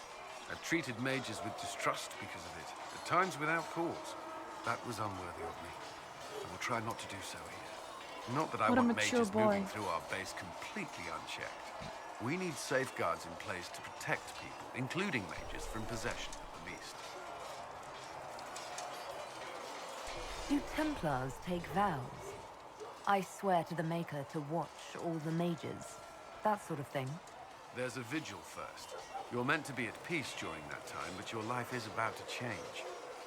I've treated mages with distrust because of it, at times without cause. That was unworthy of me. I will try not to do so here. Not that I What a want mature mages boy. moving through our base completely unchecked. We need safeguards in place to protect people, including mages, from possession at the least. Do Templars take vows? I swear to the Maker to watch all the mages. That sort of thing. There's a vigil first. You're meant to be at peace during that time, but your life is about to change.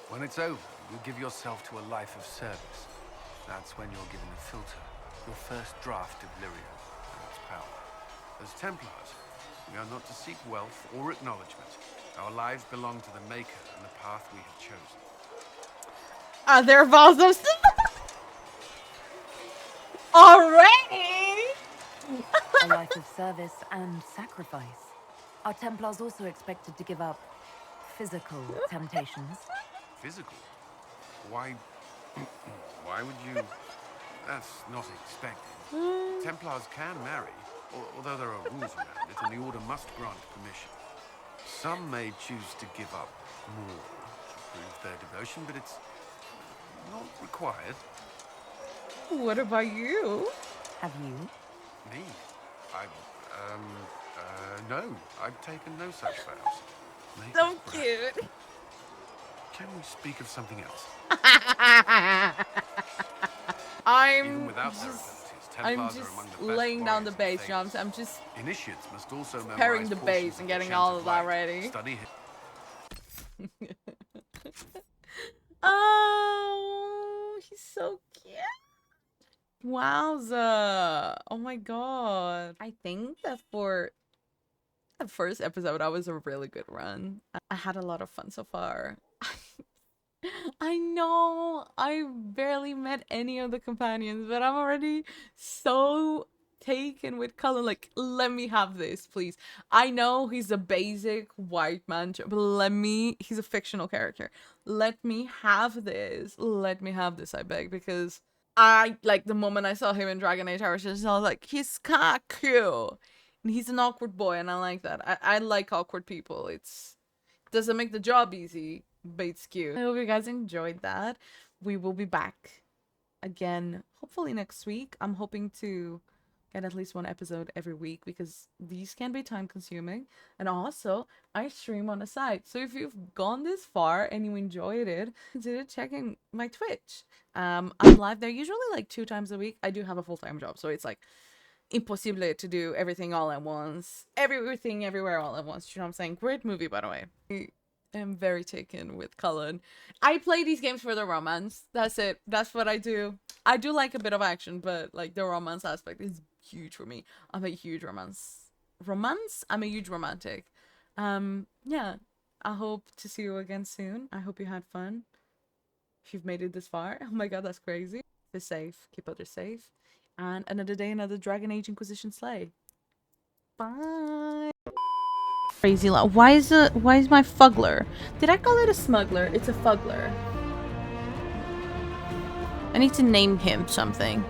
When it's over, you'll give yourself to a life of service. That's when you're given a filter, your first draft of LARIAN and its power. As Templars, we are not to seek wealth or acknowledgement. Our lives belong to the Maker and the path we have chosen. Are there vows of already? A life of service and sacrifice. Are Templars also expected to give up physical temptations? Physical? Why... why would you... That's not expected. Templars can marry, although there are rules around it, and the Order must grant permission. Some may choose to give up more to prove their devotion, but it's not required. What about you? Have you? Me? No. I've taken no such vows. Maybe So cute. Can we speak of something else? I'm Templars just are among the best laying down the warriors in bass Thedas. drums. I'm just Initiates must also preparing memorize the portions bass and of the getting Chant all of of that Light. ready. Study Oh, he's so cute. Wowza. Oh my god. I think that for the first episode, that was a really good run. I had a lot of fun so far. I know I barely met any of the companions, but I'm already so taken with Cullen. Like, let me have this, please. I know he's a basic white man, but he's a fictional character. Let me have this. Let me have this, I beg, because like, the moment I saw him in Dragon Age Origins, I was like, he's kind of cute. And he's an awkward boy, and I like that. I like awkward people. It doesn't make the job easy, but it's cute. I hope you guys enjoyed that. We will be back again, hopefully next week. I'm hoping to get at least one episode every week because these can be time consuming. And also, I stream on the side. So if you've gone this far and you enjoyed it, consider checking my Twitch. I'm live there usually like 2 times a week. I do have a full-time job, so it's like impossible to do everything all at once. Everything everywhere all at once. You know what I'm saying? Great movie, by the way. I am very taken with Cullen. I play these games for the romance. That's it. That's what I do. I do like a bit of action, but like the romance aspect is huge for me. I'm a huge I'm a huge romantic. Yeah. I hope to see you again soon. I hope you had fun. If you've made it this far. Oh my god, that's crazy. Stay safe. Keep others safe. And another day, another Dragon Age Inquisition slay. Bye. Crazy lot. Why is my fuggler? Did I call it a smuggler? It's a fuggler. I need to name him something.